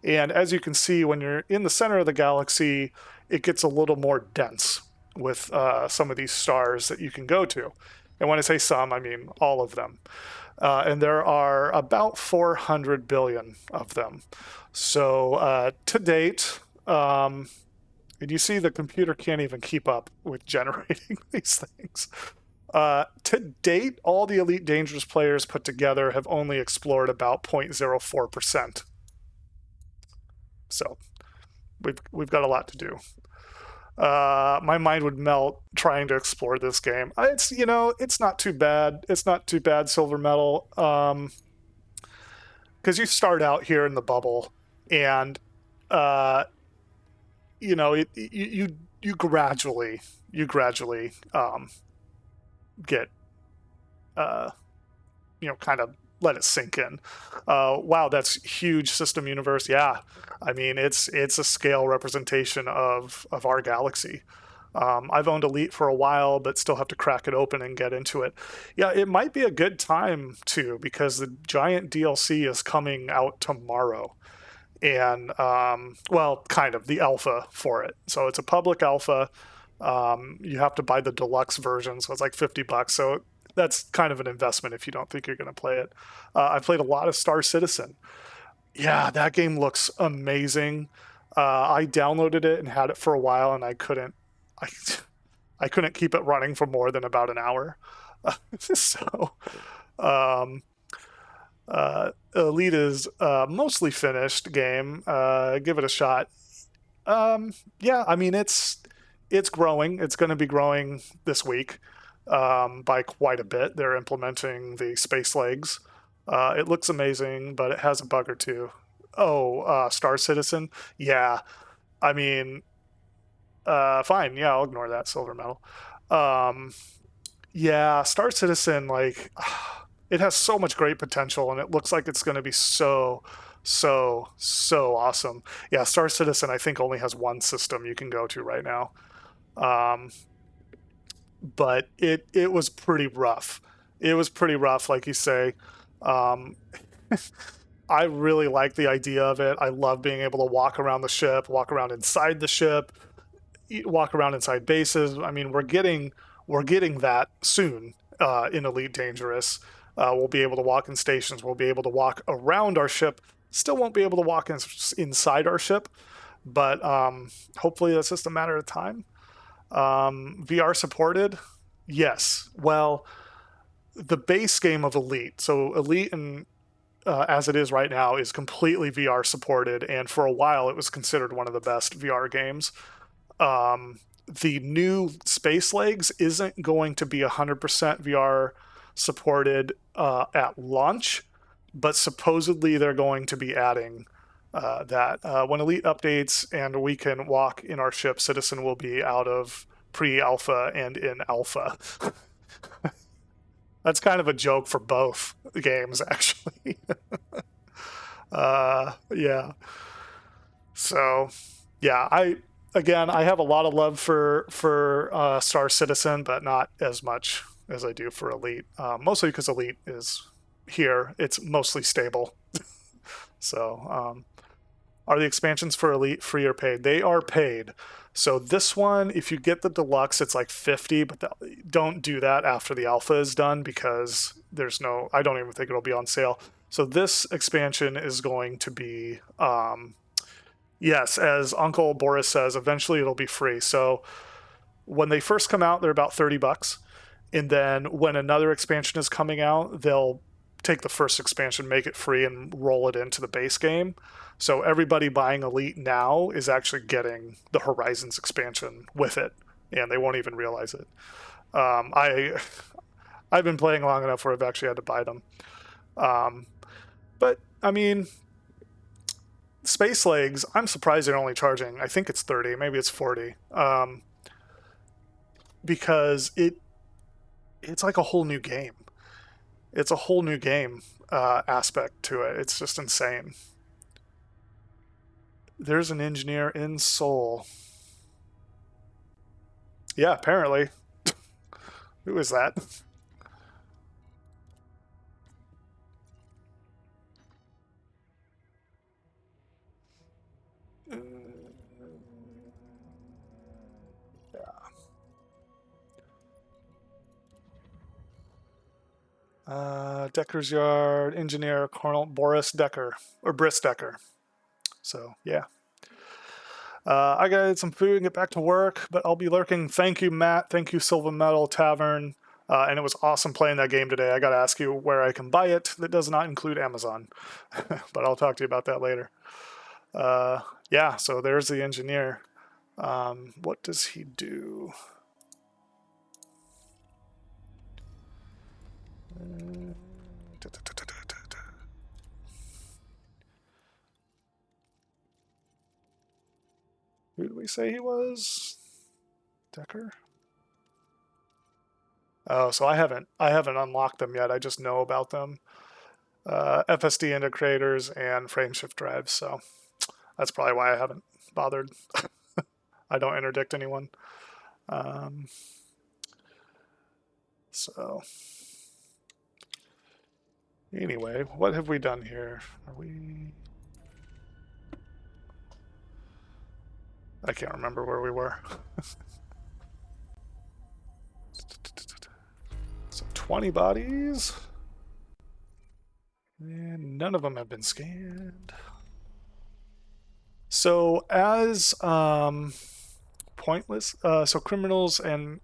And as you can see, when you're in the center of the galaxy, it gets a little more dense with some of these stars that you can go to. And when I say some, I mean all of them. And there are about 400 billion of them. So to date, and you see the computer can't even keep up with generating these things. To date, all the Elite Dangerous players put together have only explored about 0.04%. So we've got a lot to do. My mind would melt trying to explore this game. It's not too bad. It's not too bad, Silver Medal, because you start out here in the bubble, and you gradually get kind of let it sink in. Wow, that's huge system universe. Yeah, I mean it's a scale representation of our galaxy. I've owned Elite for a while, but still have to crack it open and get into it. Yeah, it might be a good time too, because the giant DLC is coming out tomorrow. And kind of the alpha for it. So it's a public alpha. You have to buy the deluxe version, so it's like $50. So that's kind of an investment if you don't think you're going to play it. I played a lot of Star Citizen. Yeah, that game looks amazing. I downloaded it and had it for a while, and I couldn't keep it running for more than about an hour. So Elite is mostly finished game. Give it a shot. Yeah, I mean it's growing. It's going to be growing this week by quite a bit. They're implementing the space legs. It looks amazing, but it has a bug or two. Star Citizen. Yeah, I mean, fine. Yeah, I'll ignore that, Silver Medal. Yeah, Star Citizen, like, it has so much great potential, and it looks like it's going to be so awesome. Yeah, Star Citizen, I think, only has one system you can go to right now. But it was pretty rough. It was pretty rough, like you say. I really like the idea of it. I love being able to walk around the ship, walk around inside the ship, walk around inside bases. I mean, we're getting that soon in Elite Dangerous. We'll be able to walk in stations. We'll be able to walk around our ship. Still won't be able to walk inside our ship, but hopefully that's just a matter of time. VR supported? Yes. Well, the base game of Elite, so Elite and as it is right now, is completely VR supported, and for a while it was considered one of the best VR games. The new Space Legs isn't going to be 100% VR supported at launch, but supposedly they're going to be adding that. When Elite updates and we can walk in our ship, Citizen will be out of pre-alpha and in alpha. That's kind of a joke for both games, actually. Yeah. So, yeah, I have a lot of love for Star Citizen, but not as much as I do for Elite. Mostly because Elite is here. It's mostly stable. So, are the expansions for Elite free or paid? They are paid. So this one, if you get the deluxe, it's like $50, but don't do that after the alpha is done, because I don't even think it'll be on sale. So this expansion is going to be, yes, as Uncle Boris says, eventually it'll be free. So when they first come out, they're about $30. And then when another expansion is coming out, they'll take the first expansion, make it free, and roll it into the base game. So everybody buying Elite now is actually getting the Horizons expansion with it, and they won't even realize it. I've been playing long enough where I've actually had to buy them. But I mean, Space Legs, I'm surprised they're only charging, I think it's 30, maybe it's 40. Because it's like a whole new game. it's a whole new game aspect to it. It's just insane. There's an engineer in Seoul. Yeah, apparently. Who is that? Decker's Yard, engineer Colonel Boris Decker, or Briss Decker. So, yeah. I gotta get some food and get back to work, but I'll be lurking. Thank you, Matt. Thank you, Silver Metal Tavern. And it was awesome playing that game today. I gotta ask you where I can buy it. That does not include Amazon, but I'll talk to you about that later. Yeah, so there's the engineer. What does he do? Who did we say he was? Decker? Oh, so I haven't unlocked them yet. I just know about them. FSD indicators and frame shift drives. So that's probably why I haven't bothered. I don't interdict anyone. So anyway, what have we done here? Are we? I can't remember where we were. So 20 bodies. And none of them have been scanned. So as pointless, so criminals and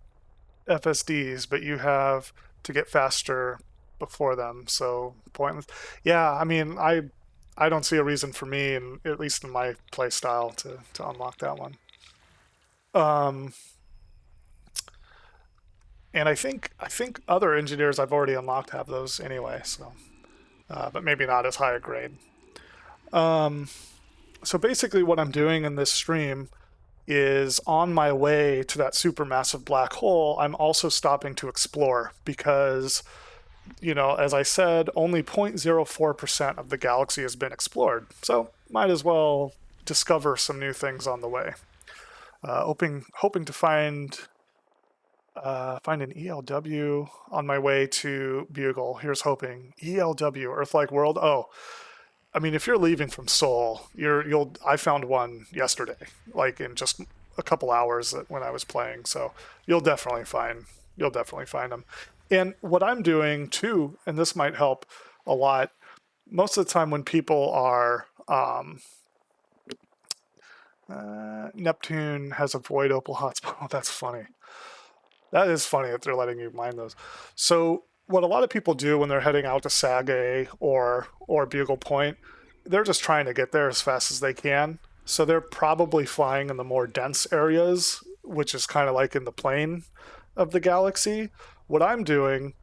FSDs, but you have to get faster before them. So pointless. Yeah, I mean, I don't see a reason for me, and at least in my play style, to unlock that one. And I think other engineers I've already unlocked have those anyway. So, but maybe not as high a grade. So basically, what I'm doing in this stream is on my way to that supermassive black hole, I'm also stopping to explore because, you know, as I said, only 0.04% of the galaxy has been explored. So might as well discover some new things on the way. Hoping to find an ELW on my way to Bugle. Here's hoping. ELW, Earth-like world. Oh, I mean, if you're leaving from Seoul, I found one yesterday, like in just a couple hours when I was playing. So you'll definitely find them. And what I'm doing too, and this might help a lot, most of the time when people are Neptune has a void opal hotspot. Oh, that's funny. That is funny that they're letting you mine those. So what a lot of people do when they're heading out to Sag or Bugle Point, they're just trying to get there as fast as they can. So they're probably flying in the more dense areas, which is kind of like in the plane of the galaxy. What I'm doing,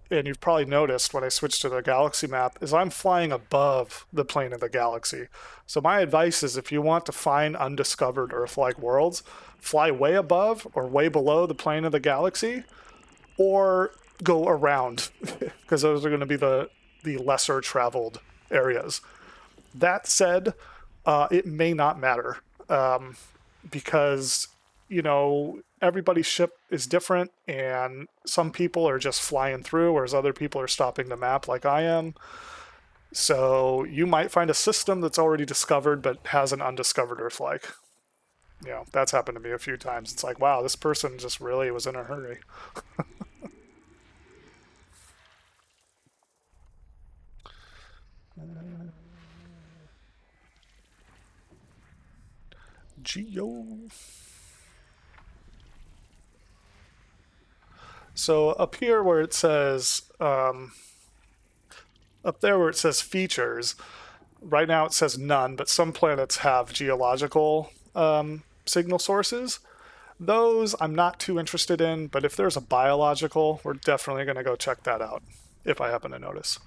and you've probably noticed when I switched to the galaxy map, is I'm flying above the plane of the galaxy. So my advice is if you want to find undiscovered Earth-like worlds, fly way above or way below the plane of the galaxy, or go around, because those are going to be the lesser traveled areas. That said, it may not matter, because, you know, everybody's ship is different, and some people are just flying through, whereas other people are stopping the map like I am. So you might find a system that's already discovered but has an undiscovered Earth-like. You know, that's happened to me a few times. It's like, wow, this person just really was in a hurry. Geo. So up here where it says, up there where it says features, right now it says none, but some planets have geological signal sources. Those I'm not too interested in, but if there's a biological, we're definitely going to go check that out, if I happen to notice.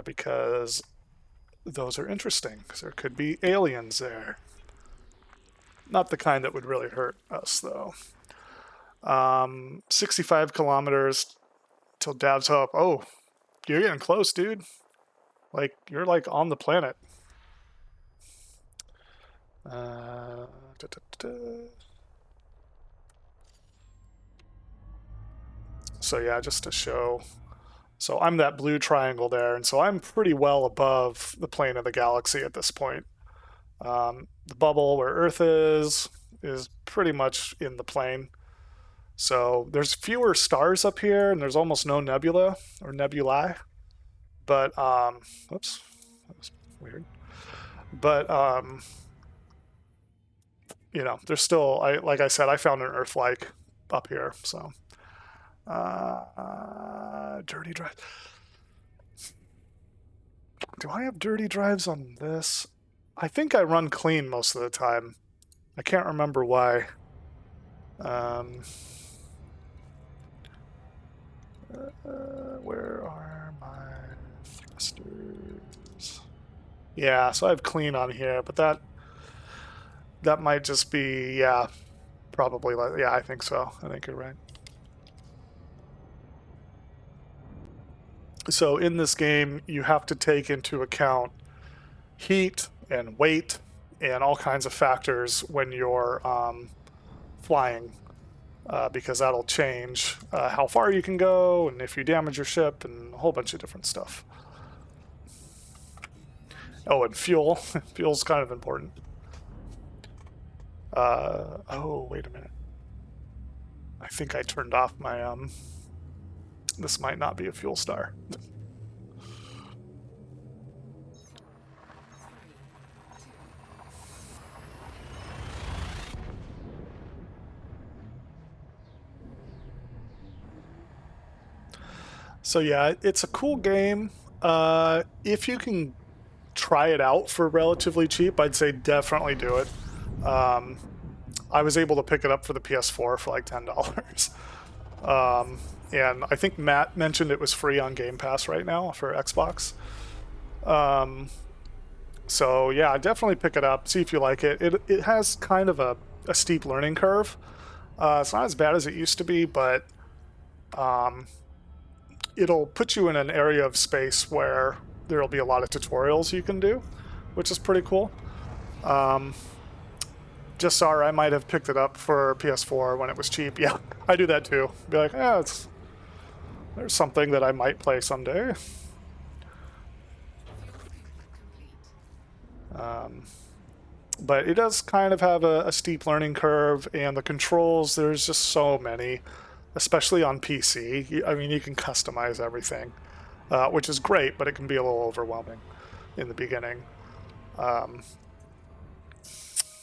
Because those are interesting, because there could be aliens there. Not the kind that would really hurt us, though. 65 kilometers Till Dabs Hope. Oh, you're getting close, dude. Like, you're like on the planet. Da, da, da. So yeah, just to show. So I'm that blue triangle there, and so I'm pretty well above the plane of the galaxy at this point. The bubble where Earth is pretty much in the plane. So there's fewer stars up here, and there's almost no nebula or nebulae. But whoops, that was weird. But you know, there's still, like I said, I found an Earth-like up here. So dirty drive. Do I have dirty drives on this? I think I run clean most of the time. I can't remember why. Where are my thrusters? Yeah, so I have clean on here, but that might just be, yeah, probably, like, yeah, I think so. I think you're right. So in this game, you have to take into account heat and weight and all kinds of factors when you're flying, because that'll change how far you can go and if you damage your ship and a whole bunch of different stuff. Oh, and fuel. Fuel's kind of important. Oh, wait a minute. I think I turned off my, this might not be a fuel star. So yeah, it's a cool game. If you can try it out for relatively cheap, I'd say definitely do it. I was able to pick it up for the PS4 for like $10. And I think Matt mentioned it was free on Game Pass right now for Xbox. So yeah, definitely pick it up, see if you like it. It has kind of a steep learning curve. It's not as bad as it used to be, but it'll put you in an area of space where there'll be a lot of tutorials you can do, which is pretty cool. Just sorry, I might have picked it up for PS4 when it was cheap. Yeah, I do that too. Be like, yeah, there's something that I might play someday. But it does kind of have a steep learning curve, and the controls, there's just so many, especially on PC. I mean, you can customize everything, which is great, but it can be a little overwhelming in the beginning.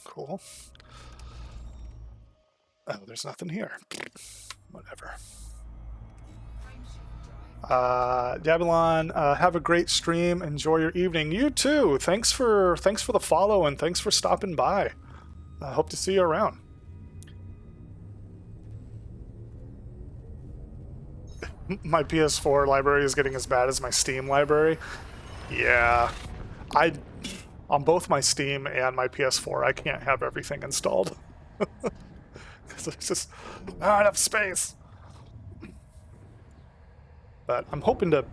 Cool. Oh, there's nothing here. Whatever. Dabalon, have a great stream. Enjoy your evening. You too. Thanks for the follow, and thanks for stopping by. I hope to see you around. My PS4 library is getting as bad as my Steam library. Yeah, on both my Steam and my PS4, I can't have everything installed. Because it's just not enough space. But I'm hoping to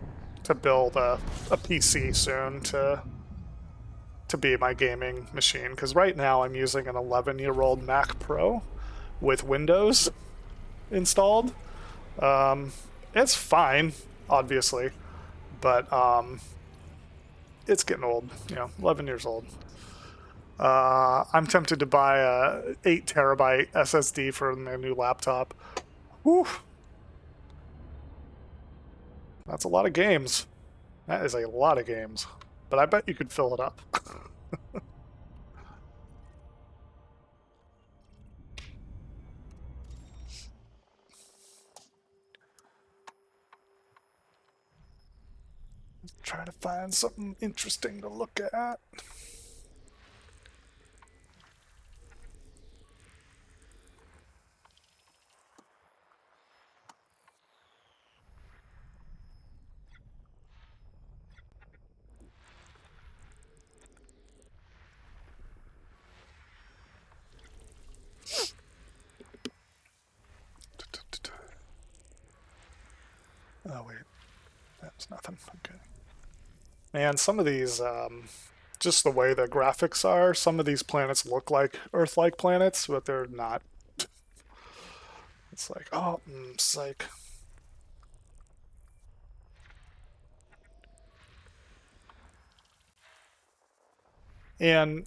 build a PC soon to be my gaming machine. Because right now I'm using an 11-year-old Mac Pro with Windows installed. It's fine, obviously, but it's getting old. 11 years old. I'm tempted to buy a 8 terabyte SSD for my new laptop. Whew. That's a lot of games. That is a lot of games. But I bet you could fill it up. Try to find something interesting to look at. Oh wait, that was nothing. Okay. Man, some of these, just the way the graphics are, some of these planets look like Earth-like planets, but they're not. It's like, oh, psych. And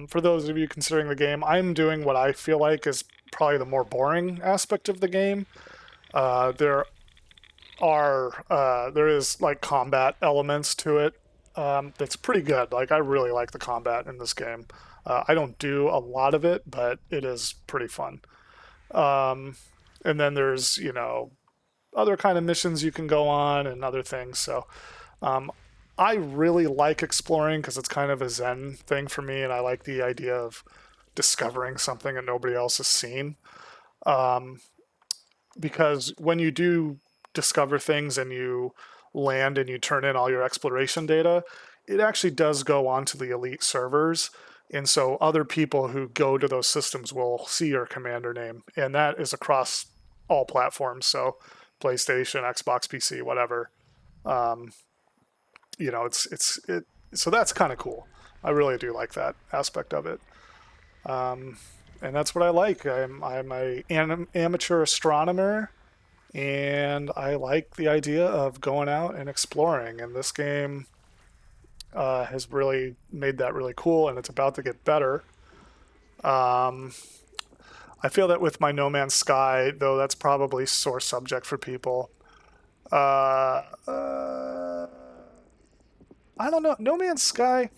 for those of you considering the game, I'm doing what I feel like is probably the more boring aspect of the game. There is like combat elements to it. That's pretty good. Like I really like the combat in this game. I don't do a lot of it, but it is pretty fun. And then there's other kind of missions you can go on and other things. So I really like exploring because it's kind of a zen thing for me, and I like the idea of discovering something that nobody else has seen. Because when you do discover things and you land and you turn in all your exploration data, it actually does go onto the elite servers. And so other people who go to those systems will see your commander name. And that is across all platforms. So PlayStation, Xbox, PC, whatever. So that's kind of cool. I really do like that aspect of it. And that's what I like. I'm an amateur astronomer, and I like the idea of going out and exploring. And this game has really made that really cool, and it's about to get better. I feel that with my No Man's Sky, though, that's probably sore subject for people. I don't know. No Man's Sky.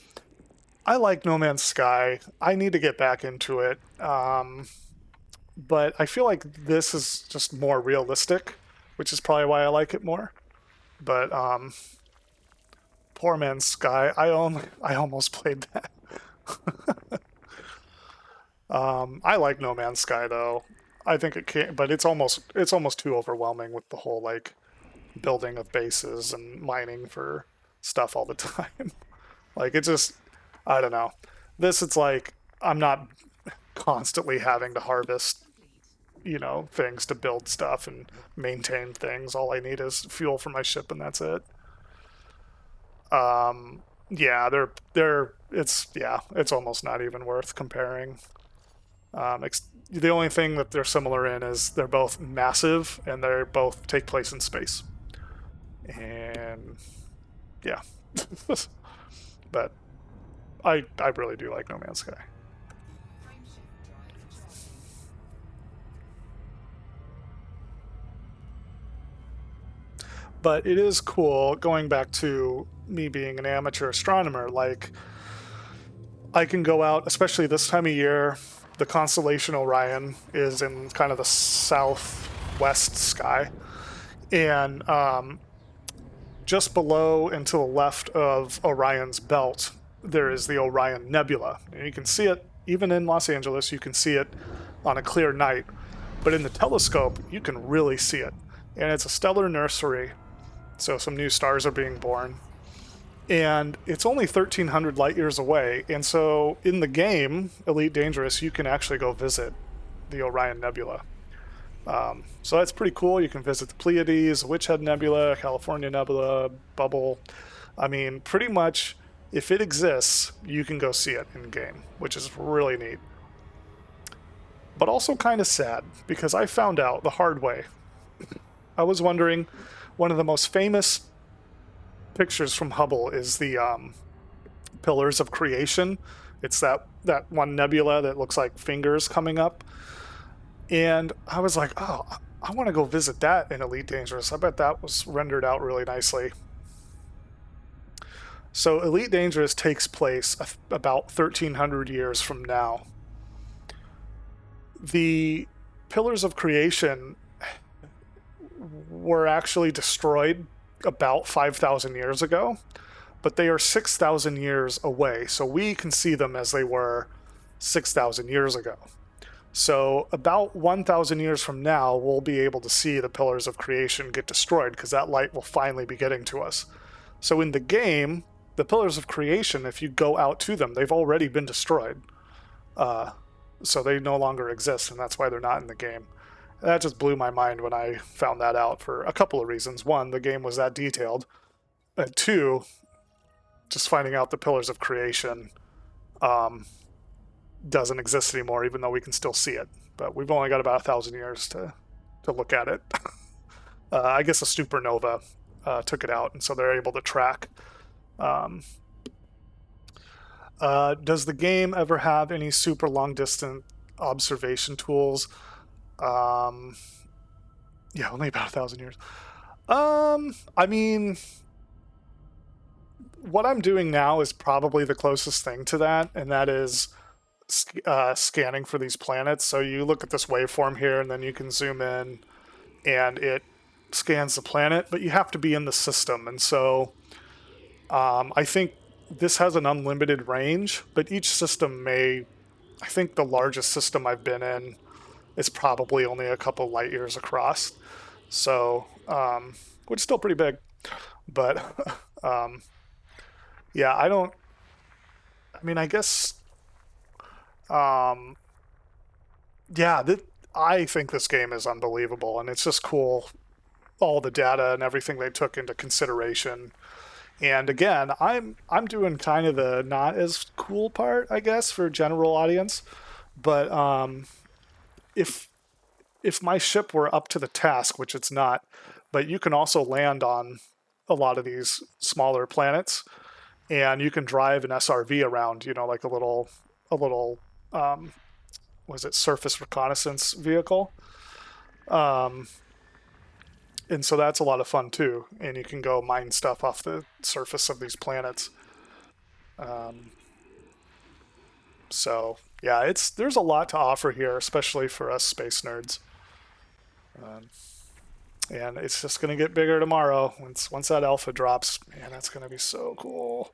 I like No Man's Sky. I need to get back into it. But I feel like this is just more realistic, which is probably why I like it more. But Poor Man's Sky, I almost played that. I like No Man's Sky though. I think it can, but it's almost too overwhelming with the whole like building of bases and mining for stuff all the time. Like it just, I don't know. This, it's like I'm not constantly having to harvest, things to build stuff and maintain things. All I need is fuel for my ship, and that's it. Yeah, it's almost not even worth comparing. The only thing that they're similar in is they're both massive and they both take place in space. And yeah, but I really do like No Man's Sky. Frameshift drive charging. But it is cool going back to me being an amateur astronomer. Like, I can go out, especially this time of year. The constellation Orion is in kind of the southwest sky, and just below and to the left of Orion's belt, there is the Orion Nebula. And you can see it even in Los Angeles. You can see it on a clear night, but in the telescope, you can really see it. And it's a stellar nursery, so some new stars are being born. And it's only 1,300 light years away. And so in the game, Elite Dangerous, you can actually go visit the Orion Nebula. So that's pretty cool. You can visit the Pleiades, Witch Head Nebula, California Nebula, Bubble. I mean, pretty much, if it exists, you can go see it in game, which is really neat. But also kind of sad, because I found out the hard way. I was wondering, one of the most famous pictures from Hubble is the Pillars of Creation. It's that one nebula that looks like fingers coming up. And I was like, oh, I want to go visit that in Elite Dangerous. I bet that was rendered out really nicely. So Elite Dangerous takes place about 1,300 years from now. The Pillars of Creation were actually destroyed about 5,000 years ago, but they are 6,000 years away. So we can see them as they were 6,000 years ago. So about 1,000 years from now, we'll be able to see the Pillars of Creation get destroyed because that light will finally be getting to us. So in the game, the Pillars of Creation, if you go out to them, they've already been destroyed. So they no longer exist, and that's why they're not in the game. That just blew my mind when I found that out for a couple of reasons. One, the game was that detailed. And two, just finding out the Pillars of Creation doesn't exist anymore, even though we can still see it. But we've only got about 1,000 years to look at it. I guess a supernova took it out, and so they're able to track. Does the game ever have any super long distance observation tools? Yeah, only about 1,000 years. I mean, what I'm doing now is probably the closest thing to that, and that is scanning for these planets. So you look at this waveform here, and then you can zoom in, and it scans the planet, but you have to be in the system. And so I think this has an unlimited range, but each system may, I think the largest system I've been in is probably only a couple light years across. So, which is still pretty big. But yeah, I guess, yeah, I think this game is unbelievable, and it's just cool, all the data and everything they took into consideration. And again, I'm doing kind of the not as cool part, I guess, for general audience. But if my ship were up to the task, which it's not, but you can also land on a lot of these smaller planets, and you can drive an SRV around, like a little was it surface reconnaissance vehicle. And so that's a lot of fun too, and you can go mine stuff off the surface of these planets. So yeah, there's a lot to offer here, especially for us space nerds. And it's just gonna get bigger tomorrow once that alpha drops. Man, that's gonna be so cool.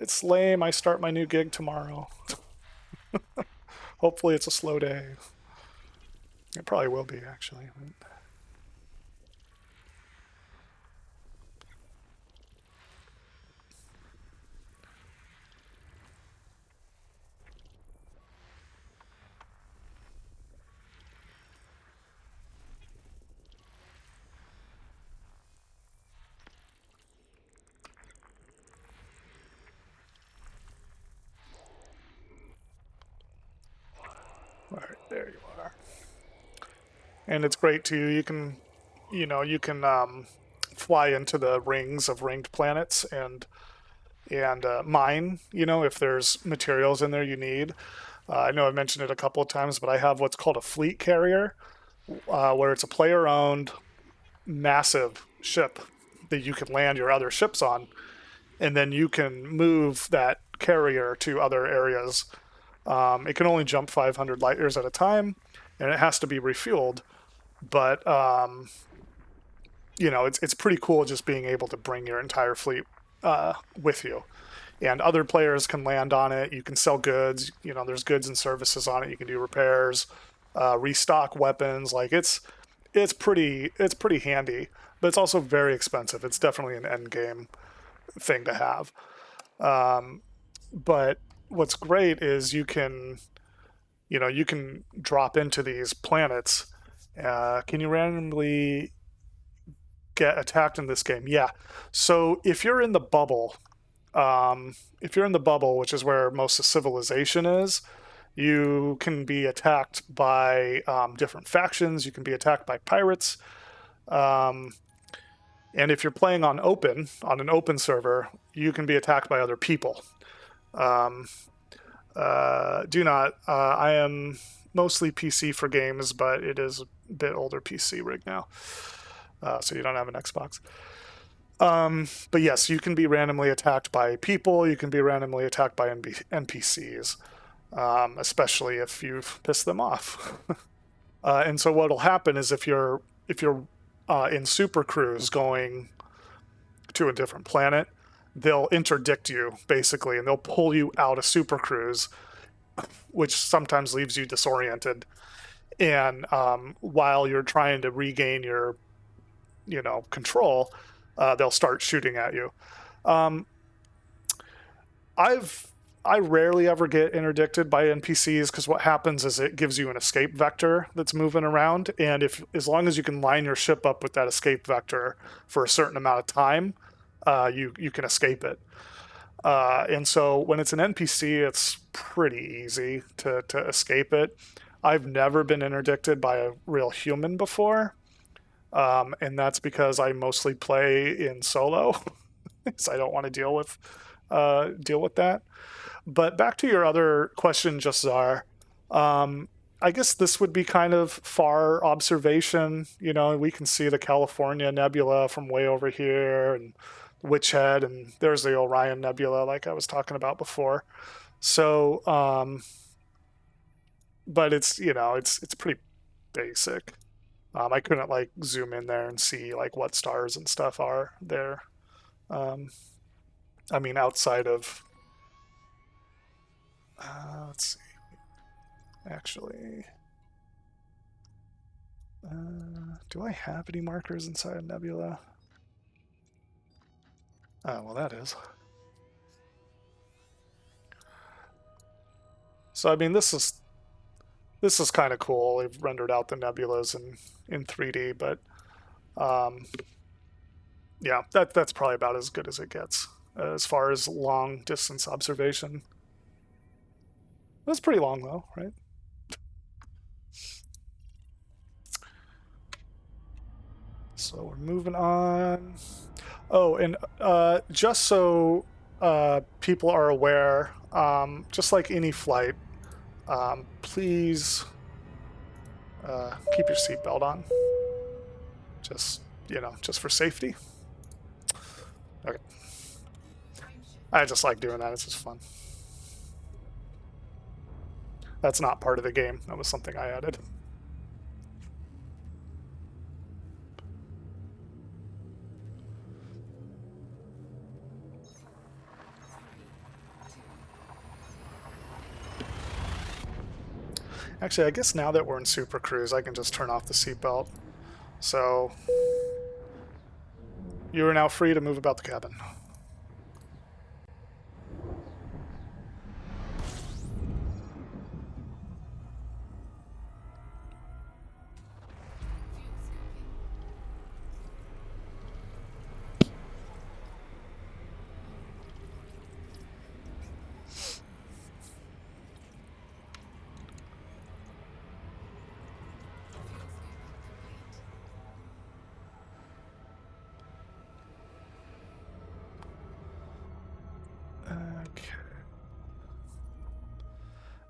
It's lame. I start my new gig tomorrow. Hopefully, it's a slow day. It probably will be, actually. All right, there you are. And it's great too. You can fly into the rings of ringed planets and mine. If there's materials in there you need. I know I've mentioned it a couple of times, but I have what's called a fleet carrier, where it's a player-owned massive ship that you can land your other ships on, and then you can move that carrier to other areas. It can only jump 500 light years at a time, and it has to be refueled. But it's pretty cool just being able to bring your entire fleet with you, and other players can land on it. You can sell goods. There's goods and services on it. You can do repairs, restock weapons. Like it's pretty handy, but it's also very expensive. It's definitely an end game thing to have. But what's great is you can drop into these planets. Can you randomly get attacked in this game? Yeah. So if you're in the bubble, which is where most of civilization is, you can be attacked by different factions. You can be attacked by pirates. And if you're playing on an open server, you can be attacked by other people. I am mostly PC for games, but it is a bit older PC rig now. So you don't have an Xbox. But yes, you can be randomly attacked by people. You can be randomly attacked by NPCs, especially if you've pissed them off. And so what'll happen is if you're in Super Cruise going to a different planet, they'll interdict you basically, and they'll pull you out of Super Cruise, which sometimes leaves you disoriented. And while you're trying to regain your control, they'll start shooting at you. I've I rarely ever get interdicted by NPCs because what happens is it gives you an escape vector that's moving around, and if as long as you can line your ship up with that escape vector for a certain amount of time, you can escape it. And so when it's an NPC, it's pretty easy to escape it. I've never been interdicted by a real human before, and that's because I mostly play in solo, so I don't want to deal with that. But back to your other question, Jassar. I guess this would be kind of far observation. You know, we can see the California Nebula from way over here, and Witch Head, and there's the Orion Nebula, like I was talking about before. So, but it's it's pretty basic. I couldn't like zoom in there and see like what stars and stuff are there. I mean, outside of let's see. Actually, do I have any markers inside Nebula? Oh, well, that is. So, I mean, this is kind of cool. They've rendered out the nebulas in 3D, but yeah, that's probably about as good as it gets as far as long distance observation. That's pretty long, though, right? So we're moving on. Oh, and just so people are aware, just like any flight, please keep your seatbelt on. Just, just for safety. Okay. I just like doing that. It's just fun. That's not part of the game. That was something I added. Actually, I guess now that we're in Super Cruise, I can just turn off the seatbelt. So, you are now free to move about the cabin.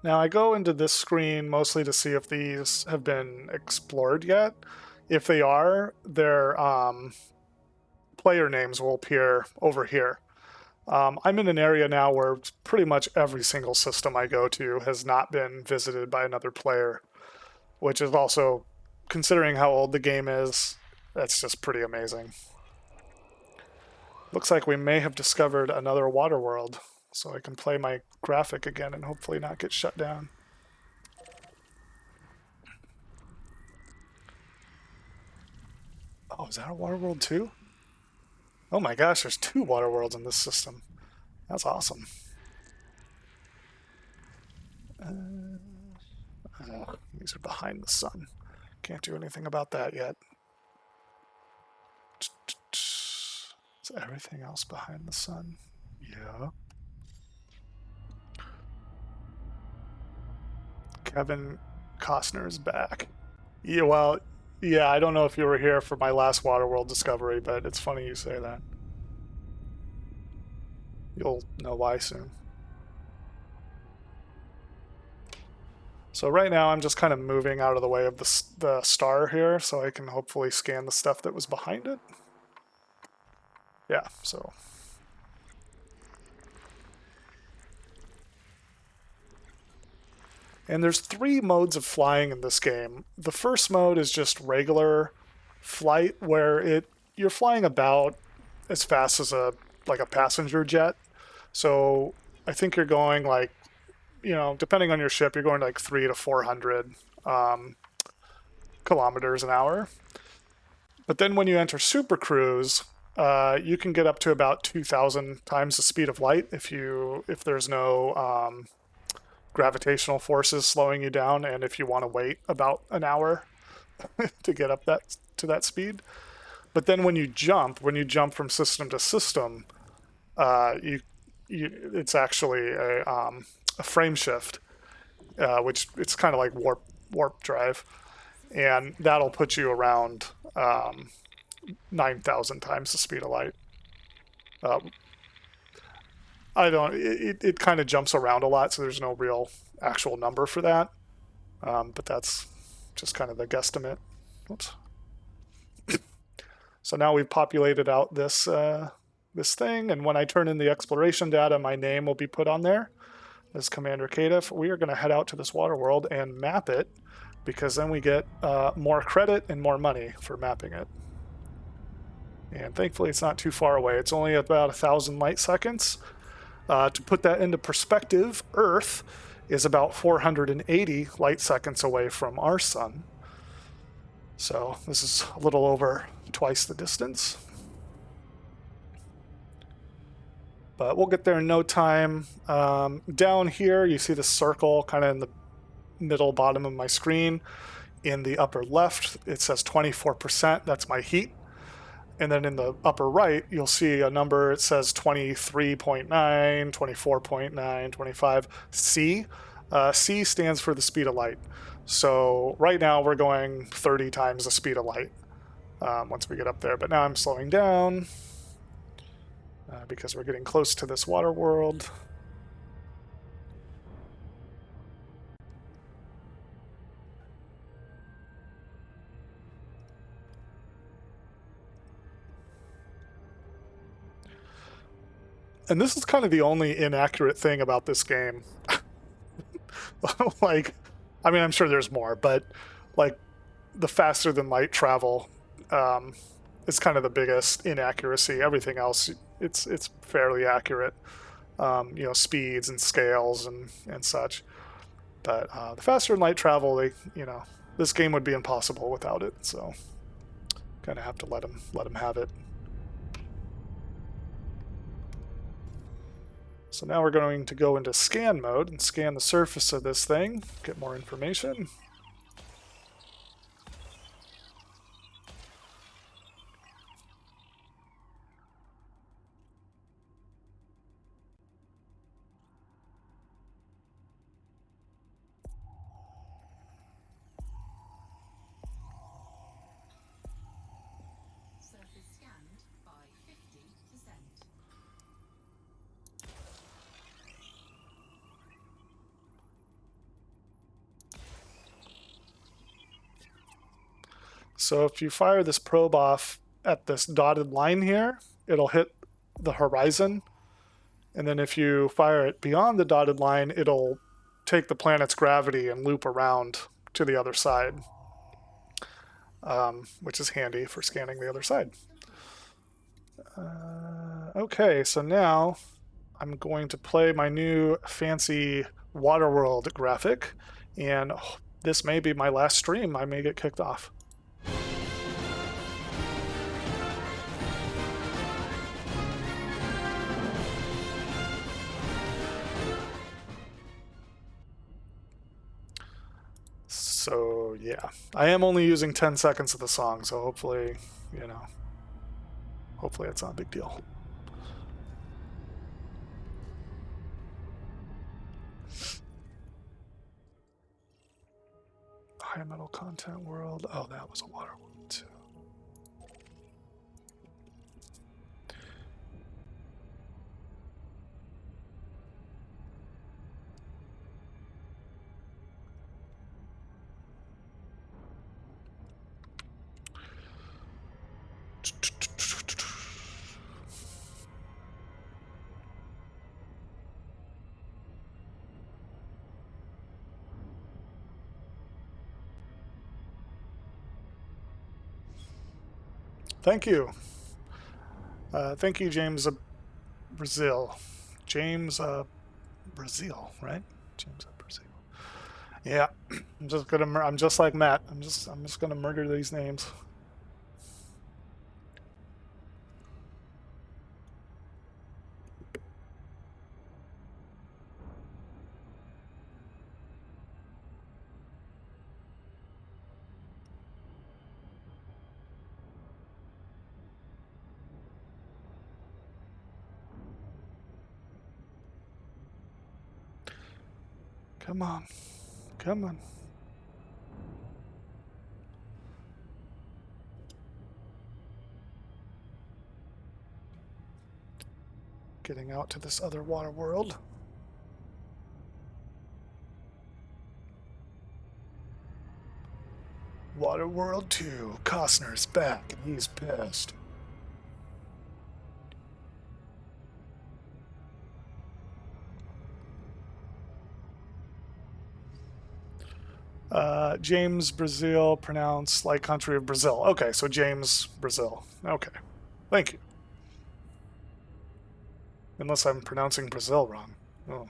Now I go into this screen mostly to see if these have been explored yet. If they are, their player names will appear over here. I'm in an area now where pretty much every single system I go to has not been visited by another player, which is also, considering how old the game is, that's just pretty amazing. Looks like we may have discovered another water world, so I can play my graphic again and hopefully not get shut down. Oh, is that a water world too? Oh my gosh, there's 2 water worlds in this system. That's awesome. These are behind the sun. Can't do anything about that yet. Is everything else behind the sun? Yeah. Kevin Costner's back. Yeah, well, yeah, I don't know if you were here for my last Waterworld discovery, but it's funny you say that. You'll know why soon. So right now I'm just kind of moving out of the way of the star here so I can hopefully scan the stuff that was behind it. Yeah, so... And there's 3 modes of flying in this game. The first mode is just regular flight, where you're flying about as fast as a passenger jet. So I think you're going like, depending on your ship, you're going like 300 to 400 kilometers an hour. But then when you enter Super Cruise, You can get up to about 2,000 times the speed of light if there's no gravitational forces slowing you down, and if you want to wait about an hour to get up to that speed. But then when you jump from system to system, it's actually a frame shift, which it's kind of like warp drive, and that'll put you around 9,000 times the speed of light. I don't. It kind of jumps around a lot, so there's no real actual number for that. But that's just kind of the guesstimate. Oops. So now we've populated out this this thing, and when I turn in the exploration data, my name will be put on there as Commander Kadif. We are going to head out to this water world and map it, because then we get more credit and more money for mapping it. And thankfully it's not too far away. It's only about 1,000 light seconds. To put that into perspective, Earth is about 480 light seconds away from our sun. So this is a little over twice the distance. But we'll get there in no time. Down here, you see the circle kind of in the middle bottom of my screen. In the upper left, it says 24%. That's my heat. And then in the upper right, you'll see a number. It says 23.9, 24.9, 25. C. C stands for the speed of light. So right now we're going 30 times the speed of light once we get up there. But now I'm slowing down because we're getting close to this water world. And this is kind of the only inaccurate thing about this game. Like, I mean, I'm sure there's more, but like the faster than light travel is kind of the biggest inaccuracy. Everything else, it's fairly accurate. You know, speeds and scales and such. But the faster than light travel, this game would be impossible without it. So, kind of have to let them have it. So now we're going to go into scan mode and scan the surface of this thing, get more information. Surface scanned by 50%. So if you fire this probe off at this dotted line here, it'll hit the horizon. And then if you fire it beyond the dotted line, it'll take the planet's gravity and loop around to the other side, which is handy for scanning the other side. Okay, so now I'm going to play my new fancy Waterworld graphic, and this may be my last stream. I may get kicked off. So yeah, I am only using 10 seconds of the song, so hopefully, hopefully it's not a big deal. High metal content world. Oh, that was a water world too. Thank you. Thank you, James Brazil. James Brazil, right? James Brazil. Yeah, I'm just like Matt. I'm just gonna murder these names. Come on. Come on. Getting out to this other water world. Water World 2. Costner's back and he's pissed. James Brazil, pronounced like country of Brazil. Okay, so James Brazil. Okay, thank you. Unless I'm pronouncing Brazil wrong. Oh.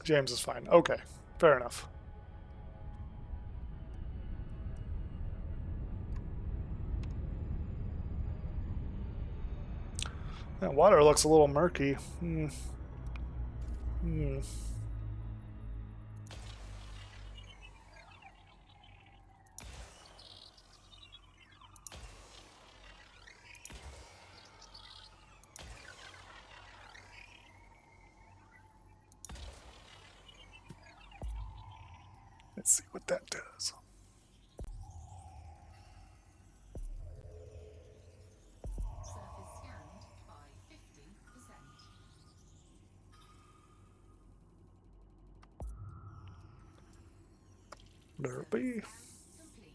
James is fine. Okay, fair enough. That water looks a little murky. Let's see what that does. Surface scanned by 50%. Derby. Complete.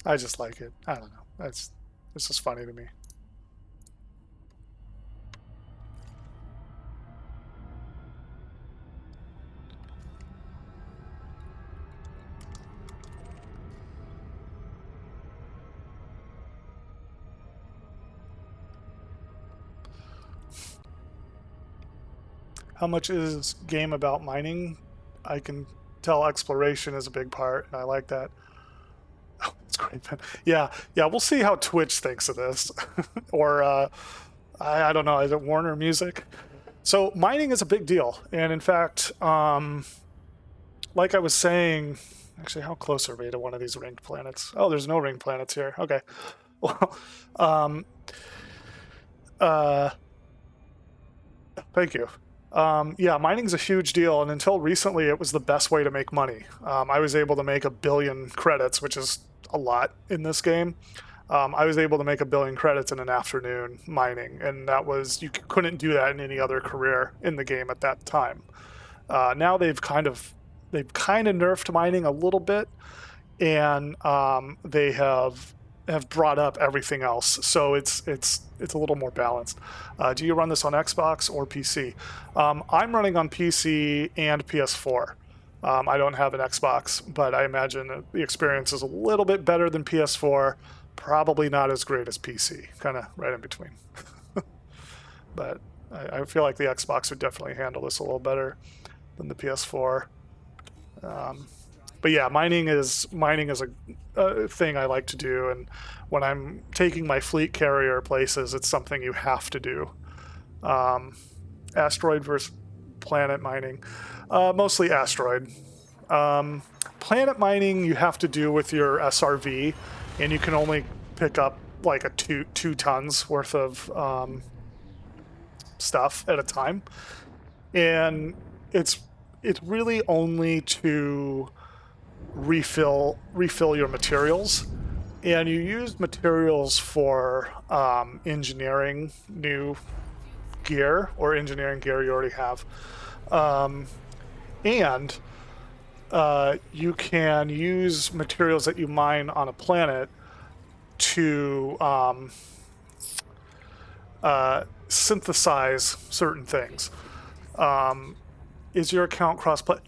I just like it. I don't know. It's just funny to me. How much is game about mining? I can tell exploration is a big part, and I like that. Oh, that's great, man. Yeah, we'll see how Twitch thinks of this. Or, I don't know, is it Warner Music? So mining is a big deal. And in fact, like I was saying, actually, how close are we to one of these ringed planets? Oh, there's no ringed planets here. Okay. Well, thank you. Yeah, mining's a huge deal, and until recently, it was the best way to make money. I was able to make 1 billion credits, which is a lot in this game. I was able to make 1 billion credits in an afternoon mining, and that was, you couldn't do that in any other career in the game at that time. Now they've kind of nerfed mining a little bit, and they have brought up everything else, so it's a little more balanced. Do you run this on Xbox or PC? I'm running on PC and PS4. I don't have an Xbox, but I imagine the experience is a little bit better than PS4. Probably not as great as PC, kind of right in between. But I feel like the Xbox would definitely handle this a little better than the PS4. But yeah, mining is a thing I like to do, and when I'm taking my fleet carrier places, it's something you have to do. Asteroid versus planet mining, mostly asteroid. Planet mining you have to do with your SRV, and you can only pick up like a two tons worth of stuff at a time, and it's really only to refill your materials, and you use materials for engineering new gear or engineering gear you already have, and you can use materials that you mine on a planet to synthesize certain things. Is your account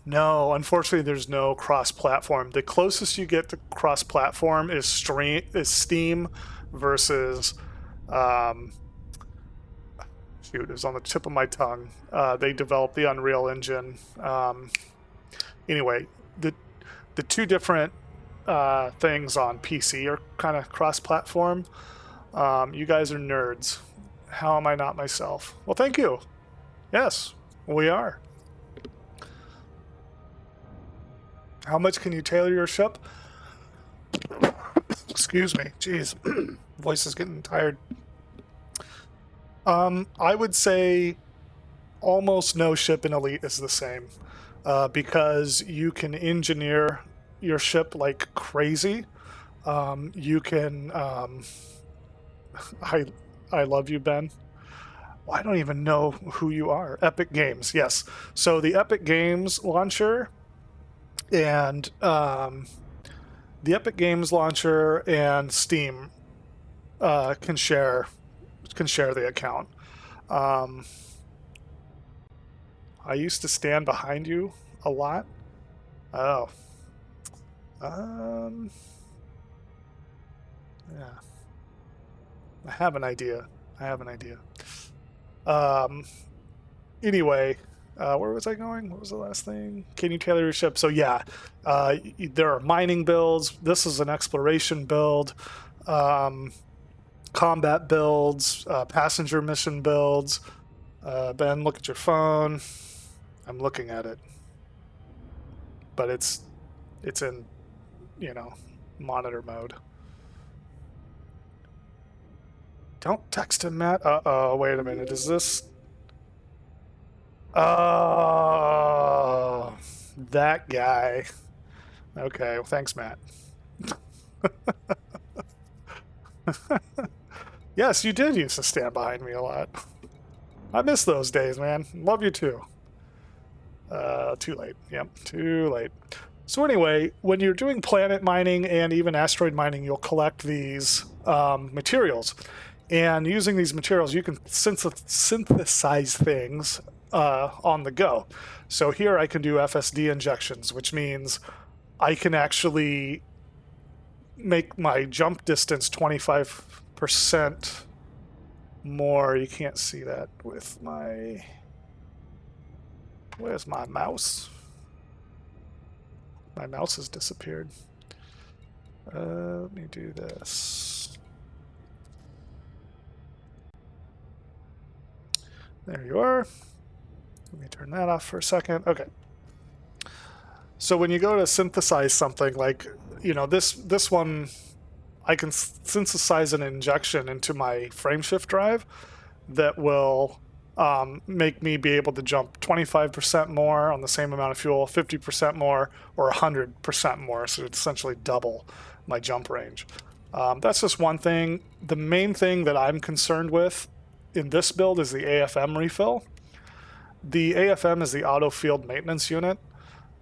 No, unfortunately, there's no cross-platform. The closest you get to cross-platform is Steam versus, shoot, it's on the tip of my tongue. They developed the Unreal Engine. Anyway, the two different things on PC are kind of cross-platform. You guys are nerds. How am I not myself? Well, thank you. Yes, we are. How much can you tailor your ship? Excuse me. Jeez. Voice is getting tired. I would say almost no ship in Elite is the same. Because you can engineer your ship like crazy. You can... I love you, Ben. Well, I don't even know who you are. Epic Games, yes. So the Epic Games launcher and Steam can share the account. I used to stand behind you a lot. Oh. Yeah. I have an idea. Anyway, where was I going? What was the last thing? Can you tailor your ship? So yeah, there are mining builds. This is an exploration build, combat builds, passenger mission builds. Ben, look at your phone. I'm looking at it, but it's in, monitor mode. Don't text him, Matt. Uh-oh, wait a minute. Is this... Oh, that guy. Okay, well, thanks, Matt. Yes, you did used to stand behind me a lot. I miss those days, man. Love you too. Too late. Yep, too late. So anyway, when you're doing planet mining and even asteroid mining, you'll collect these materials. And using these materials, you can synthesize things on the go. So here I can do FSD injections, which means I can actually make my jump distance 25% more. You can't see that with my... Where's my mouse? My mouse has disappeared. Let me do this. There you are. Let me turn that off for a second. Okay. So when you go to synthesize something, like, this one, I can synthesize an injection into my frameshift drive that will make me be able to jump 25% more on the same amount of fuel, 50% more, or 100% more. So it's essentially double my jump range. That's just one thing. The main thing that I'm concerned with in this build is the AFM refill. The AFM is the auto field maintenance unit.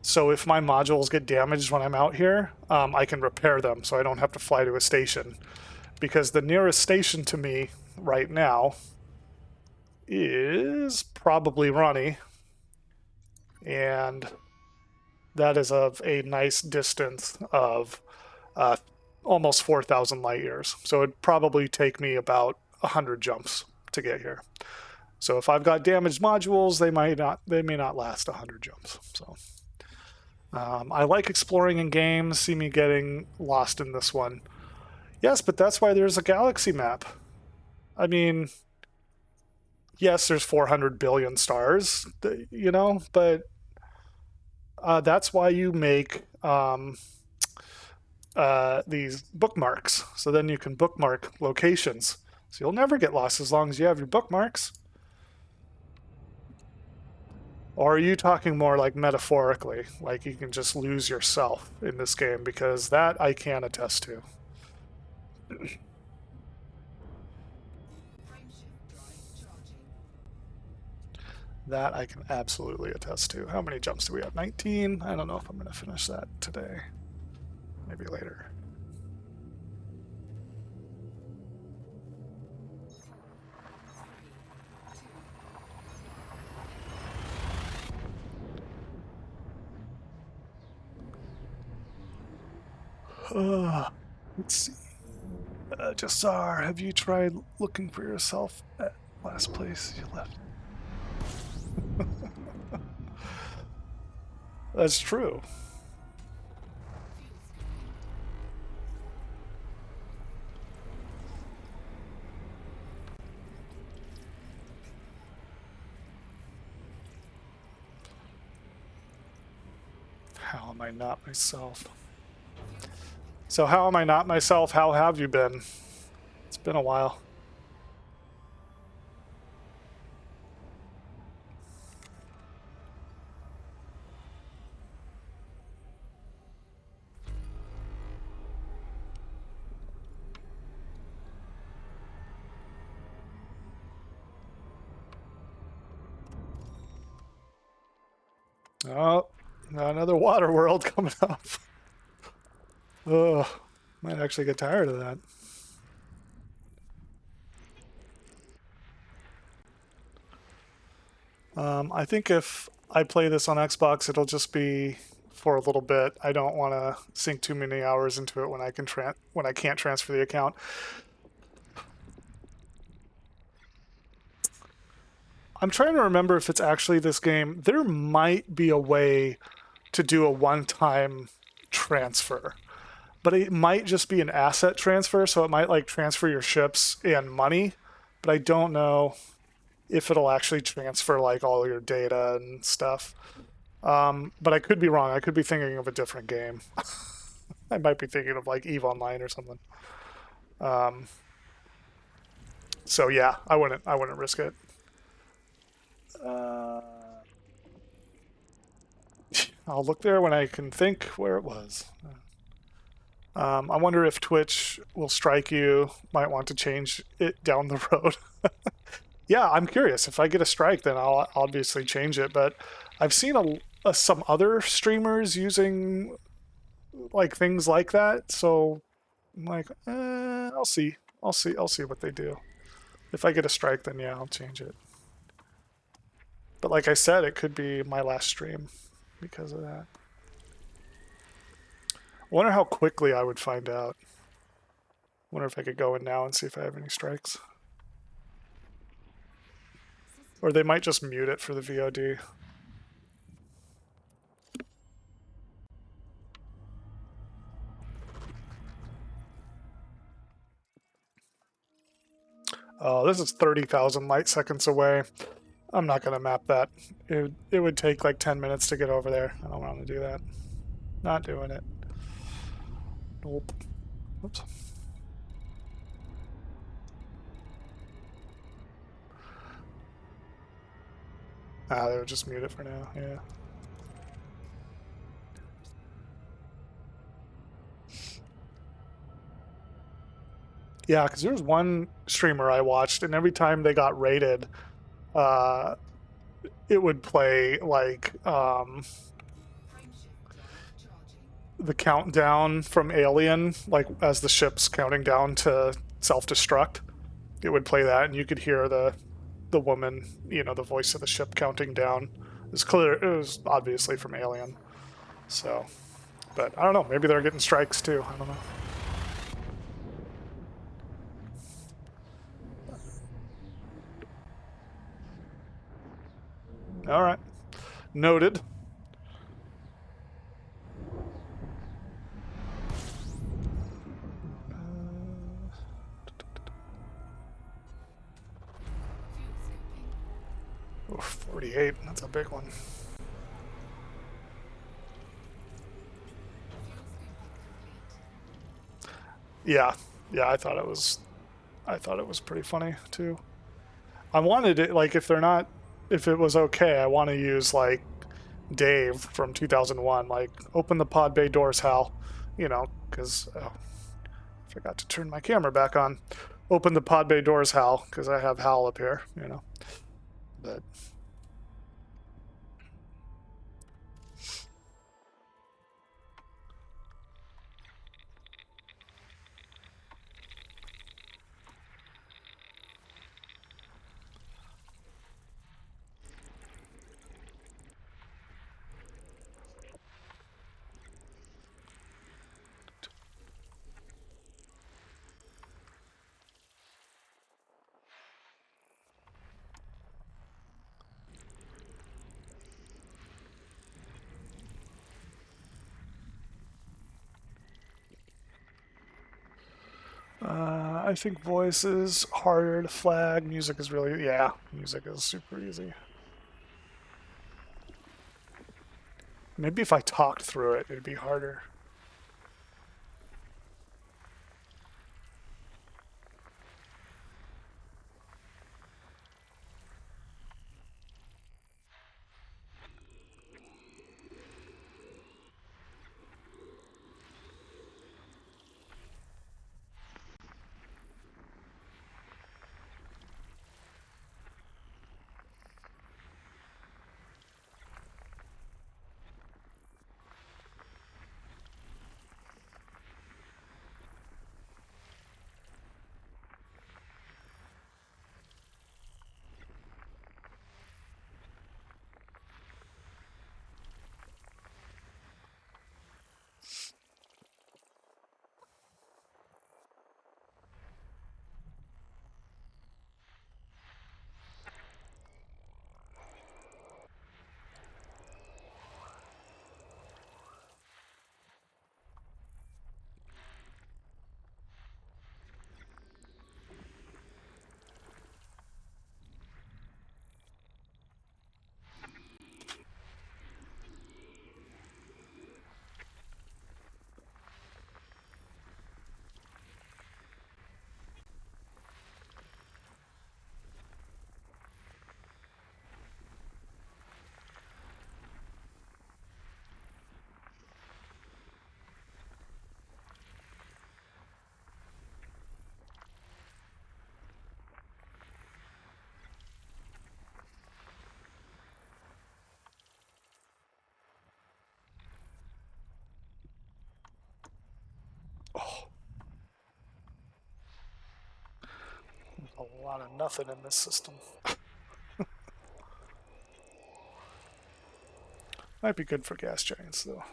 So if my modules get damaged when I'm out here, I can repair them so I don't have to fly to a station. Because the nearest station to me right now is probably Ronnie. And that is of a nice distance of almost 4,000 light years. So it'd probably take me about 100 jumps to get here. So if I've got damaged modules, they may not last 100 jumps. So I like exploring in games. See me getting lost in this one. Yes, but that's why there's a galaxy map. I mean, yes, there's 400 billion stars, but that's why you make these bookmarks. So then you can bookmark locations. So you'll never get lost as long as you have your bookmarks. Or are you talking more like metaphorically, like you can just lose yourself in this game? Because that I can attest to. That I can absolutely attest to. How many jumps do we have? 19? I don't know if I'm going to finish that today. Maybe later. Let's see. Jassar, have you tried looking for yourself at last place you left? That's true. How am I not myself? So how am I not myself? How have you been? It's been a while. Oh, another water world coming up. Ugh, might actually get tired of that. I think if I play this on Xbox, it'll just be for a little bit. I don't want to sink too many hours into it when I can't transfer the account. I'm trying to remember if it's actually this game. There might be a way to do a one-time transfer, but it might just be an asset transfer, so it might like transfer your ships and money, but I don't know if it'll actually transfer like all your data and stuff. But I could be wrong. I could be thinking of a different game. I might be thinking of like EVE Online or something. So yeah, I wouldn't risk it. I'll look there when I can think where it was. I wonder if Twitch will strike you. Might want to change it down the road. Yeah, I'm curious. If I get a strike, then I'll obviously change it. But I've seen some other streamers using like things like that. So I'm like, I'll see. I'll see what they do. If I get a strike, then yeah, I'll change it. But like I said, it could be my last stream because of that. I wonder how quickly I would find out. Wonder if I could go in now and see if I have any strikes. Or they might just mute it for the VOD. Oh, this is 30,000 light seconds away. I'm not going to map that. It would take like 10 minutes to get over there. I don't want to do that. Not doing it. Nope. Oops. Ah, they would just mute it for now, yeah. Yeah, because there was one streamer I watched, and every time they got rated, it would play like the countdown from Alien, like as the ship's counting down to self-destruct. It would play that, and you could hear the woman, you know, the voice of the ship counting down. It was clear. It was obviously from Alien. So, but I don't know. Maybe they're getting strikes too. I don't know. All right. Noted. Oh, 48. That's a big one. Yeah. Yeah, I thought it was pretty funny too. I wanted it like if it was okay, I want to use like Dave from 2001, like open the pod bay doors, Hal, you know, because I forgot to turn my camera back on. Open the pod bay doors, Hal, because I have Hal up here, you know. But I think voice is harder to flag. Music is really, yeah, music is super easy. Maybe if I talked through it, it'd be harder. Oh, there's a lot of nothing in this system. Might be good for gas giants, though.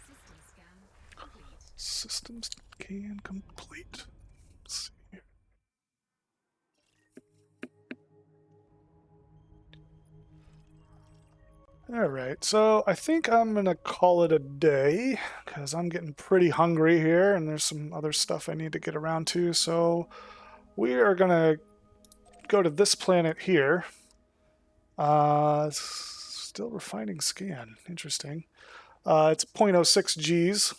System scan complete. Systems can complete. Let's see here. Alright, so I think I'm going to call it a day because I'm getting pretty hungry here and there's some other stuff I need to get around to. So we are going to go to this planet here. Still refining scan. Interesting. It's 0.06 Gs,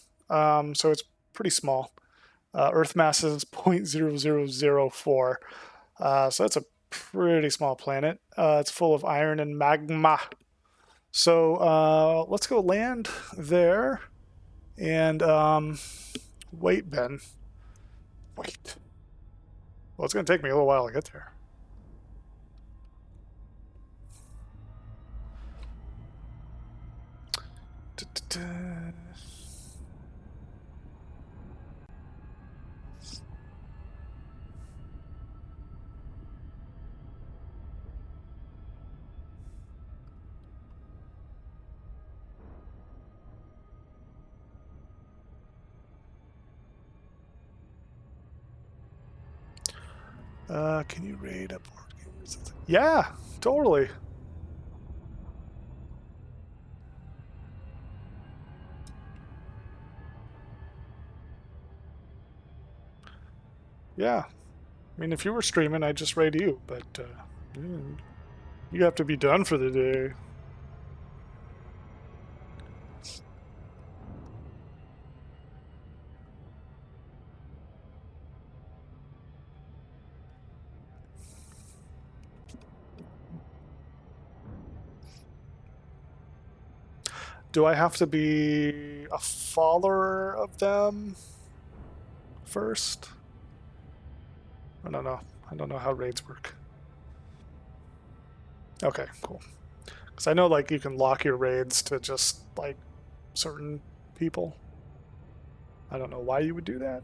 so it's pretty small. Earth mass is 0.0004. So that's a pretty small planet. It's full of iron and magma. So let's go land there and wait, Ben. Wait. Well, it's going to take me a little while to get there. Da-da-da. Can you raid a board game? Yeah, totally. Yeah. I mean, if you were streaming, I'd just raid you, but you have to be done for the day. Do I have to be a follower of them first? I don't know. I don't know how raids work. Okay, cool. Because I know, like, you can lock your raids to just, like, certain people. I don't know why you would do that.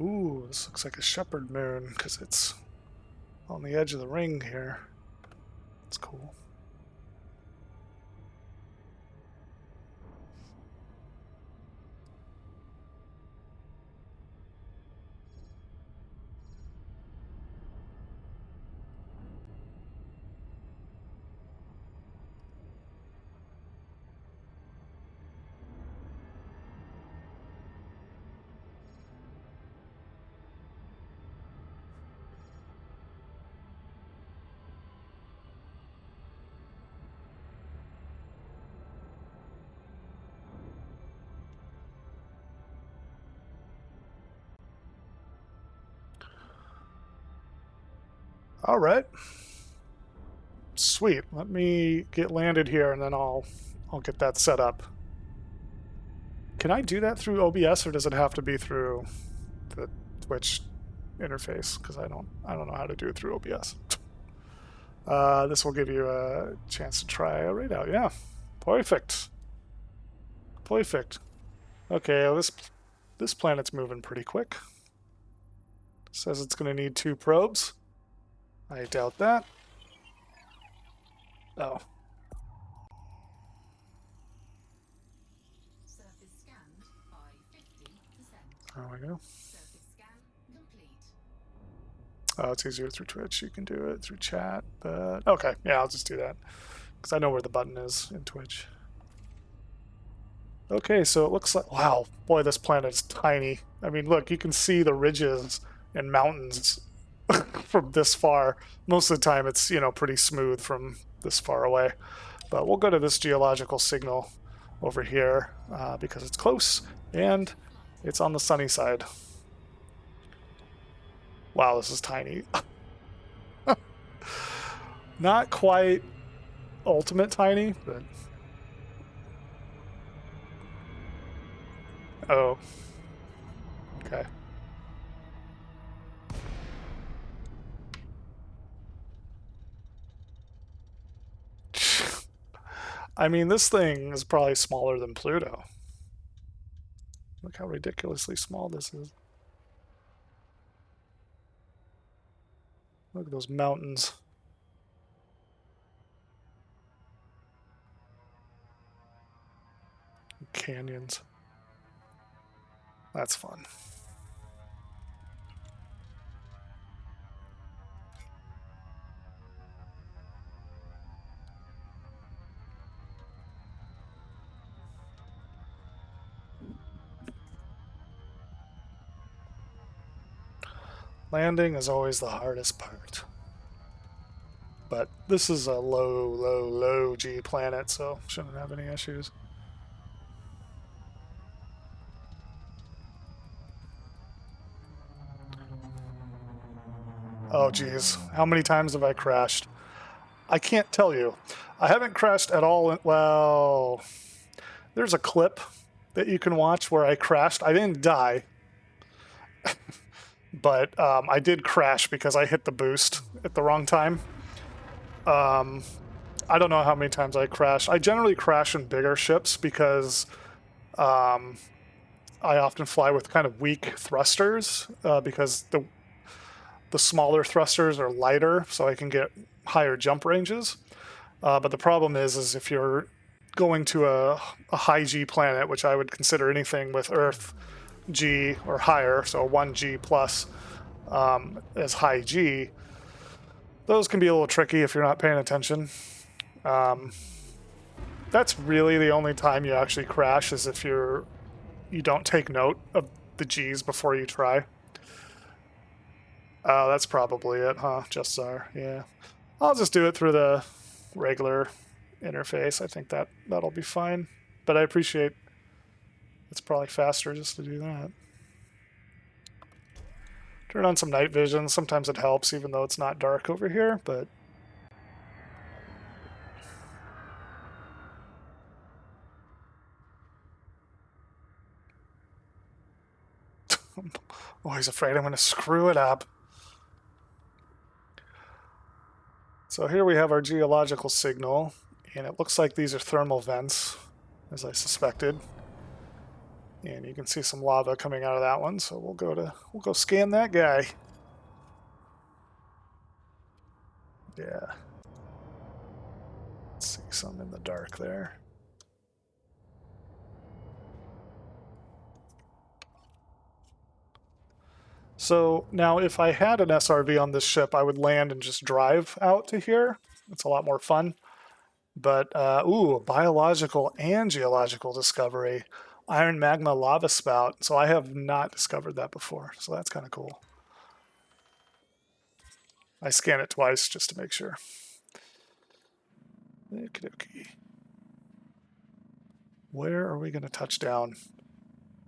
Ooh, this looks like a shepherd moon because it's on the edge of the ring here. That's cool. All right. Sweet. Let me get landed here, and then I'll get that set up. Can I do that through OBS, or does it have to be through the Twitch interface? Because I don't know how to do it through OBS. This will give you a chance to try a raid out. Yeah, perfect. Perfect. Okay, well, this planet's moving pretty quick. Says it's going to need 2 probes. I doubt that. Oh. Surface scanned by 50%. There we go. Surface scan complete. Oh, it's easier through Twitch. You can do it through chat, but okay, yeah, I'll just do that because I know where the button is in Twitch. Okay, so it looks like, wow, boy, this planet is tiny. I mean, look, you can see the ridges and mountains from this far. Most of the time, it's, you know, pretty smooth from this far away. But we'll go to this geological signal over here because it's close and it's on the sunny side. Wow, this is tiny. Not quite ultimate tiny, but... Oh. Okay. I mean, this thing is probably smaller than Pluto. Look how ridiculously small this is. Look at those mountains. Canyons. That's fun. Landing is always the hardest part. But this is a low G planet, so shouldn't have any issues. Oh geez, how many times have I crashed? I can't tell you. I haven't crashed at all. Well, there's a clip that you can watch where I crashed. I didn't die. But I did crash because I hit the boost at the wrong time. I don't know how many times I crashed. I generally crash in bigger ships because I often fly with kind of weak thrusters because the smaller thrusters are lighter, so I can get higher jump ranges. But the problem is if you're going to a high G planet, which I would consider anything with Earth G or higher, so 1G plus as high G, those can be a little tricky if you're not paying attention. That's really the only time you actually crash, is if you don't take note of the G's before you try. That's probably it, huh? Just Czar, yeah. I'll just do it through the regular interface. I think that'll be fine. But I appreciate it's probably faster just to do that. Turn on some night vision. Sometimes it helps, even though it's not dark over here, but oh, he's afraid I'm going to screw it up. So here we have our geological signal, and it looks like these are thermal vents, as I suspected. And you can see some lava coming out of that one, so we'll go scan that guy. Yeah. Let's see some in the dark there. So now if I had an SRV on this ship, I would land and just drive out to here. It's a lot more fun. But, ooh, biological and geological discovery. Iron magma lava spout. So I have not discovered that before. So that's kind of cool. I scan it twice just to make sure. Okie dokie. Where are we going to touch down?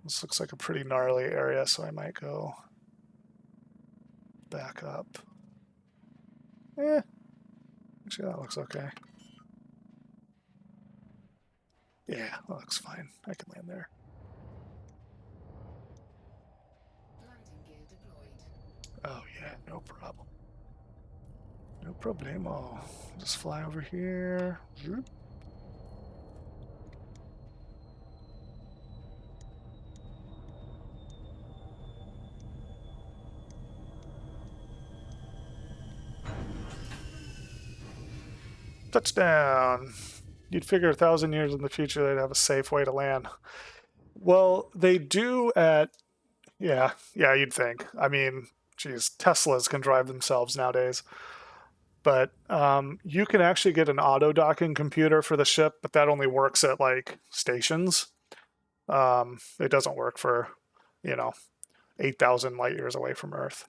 This looks like a pretty gnarly area, so I might go back up. Actually, that looks okay. Yeah, that looks fine. I can land there. Landing gear deployed. Oh yeah, no problem. No problemo. Just fly over here. Zoop. Touchdown. You'd figure 1,000 years in the future they'd have a safe way to land. Well, they do at... Yeah, you'd think. I mean, geez, Teslas can drive themselves nowadays. But you can actually get an auto-docking computer for the ship, but that only works at, like, stations. It doesn't work for, 8,000 light years away from Earth.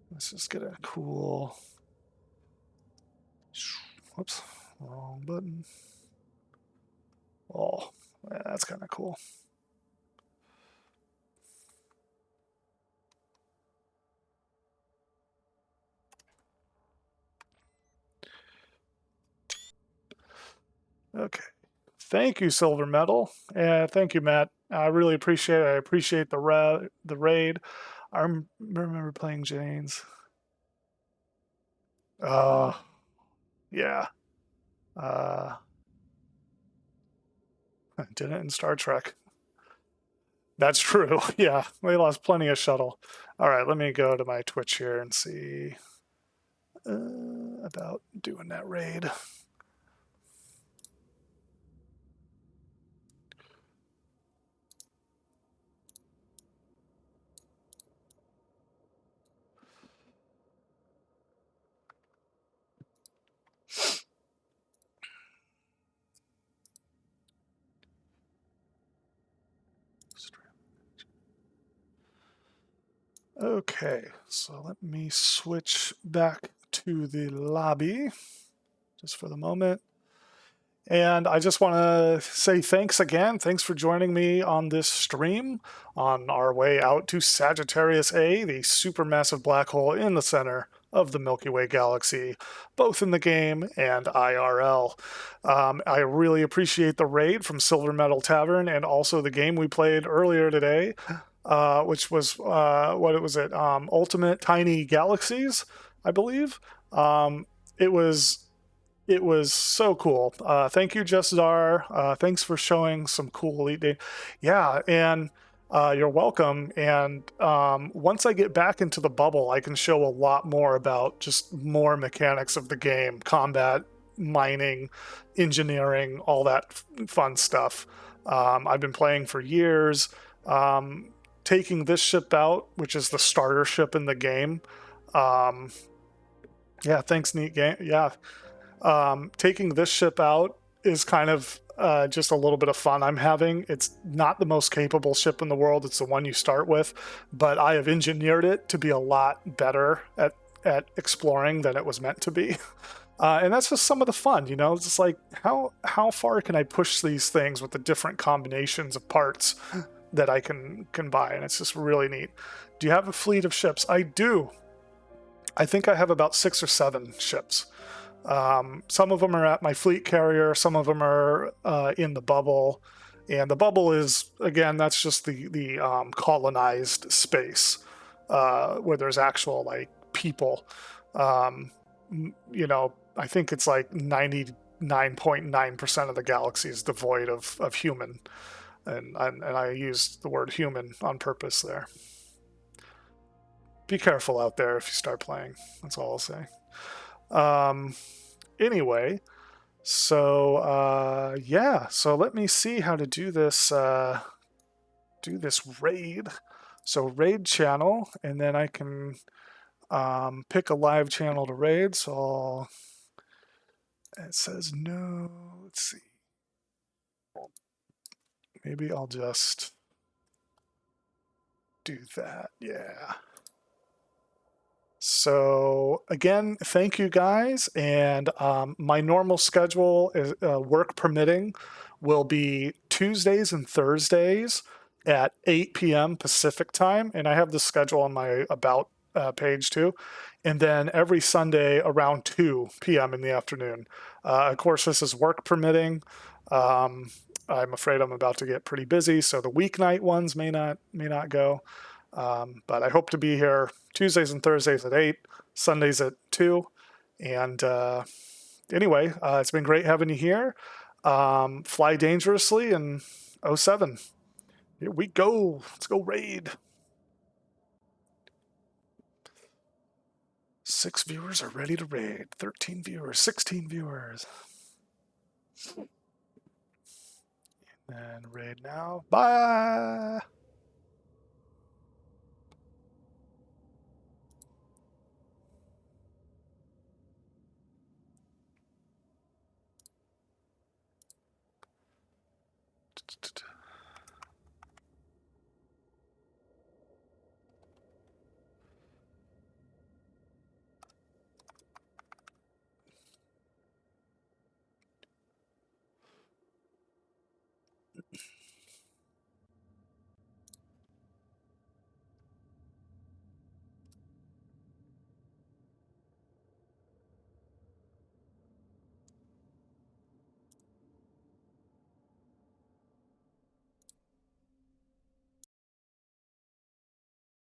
Let's just get a cool... Whoops, wrong button. Oh, yeah, that's kind of cool. Okay. Thank you, Silver Medal. Thank you, Matt. I really appreciate it. I appreciate the raid. I remember playing Jane's. Yeah. Did it in Star Trek. That's true. Yeah, we lost plenty of shuttle. All right, let me go to my Twitch here and see about doing that raid. Okay, so let me switch back to the lobby just for the moment. And I just want to say thanks again. Thanks for joining me on this stream on our way out to Sagittarius A, the supermassive black hole in the center of the Milky Way galaxy, both in the game and IRL. I really appreciate the raid from Silver Medal Tavern and also the game we played earlier today, which was, what was it? Ultimate Tiny Galaxies, I believe. It was so cool. Thank you, Just Czar. Thanks for showing some cool Elite Dangerous. Yeah, and you're welcome. And once I get back into the bubble, I can show a lot more about just more mechanics of the game, combat, mining, engineering, all that fun stuff. I've been playing for years. Taking this ship out, which is the starter ship in the game. Yeah, thanks, neat game. Yeah. Taking this ship out is kind of just a little bit of fun I'm having. It's not the most capable ship in the world. It's the one you start with, but I have engineered it to be a lot better at exploring than it was meant to be. And that's just some of the fun, you know. It's just like how far can I push these things with the different combinations of parts that I can buy, and it's just really neat. Do you have a fleet of ships? I do. I think I have about 6 or 7 ships. Some of them are at my fleet carrier. Some of them are in the bubble, and the bubble is, again, that's just the colonized space where there's actual like people. You know, I think it's like 99.9% of the galaxy is devoid of human, and I used the word human on purpose there. Be careful out there if you start playing. That's all I'll say. Anyway, so yeah, so let me see how to do this raid. So raid channel, and then I can pick a live channel to raid. So it says no. Let's see. Maybe I'll just do that. Yeah. So again, thank you guys, and my normal schedule is work permitting will be Tuesdays and Thursdays at 8 p.m. Pacific time, and I have the schedule on my about page too, and then every Sunday around 2 p.m. in the afternoon. Of course, this is work permitting. I'm afraid I'm about to get pretty busy, so the weeknight ones may not go. But I hope to be here Tuesdays and Thursdays at 8, Sundays at 2. And anyway, it's been great having you here. Fly dangerously in 07. Here we go. Let's go raid. 6 viewers are ready to raid. 13 viewers, 16 viewers. And raid now. Bye.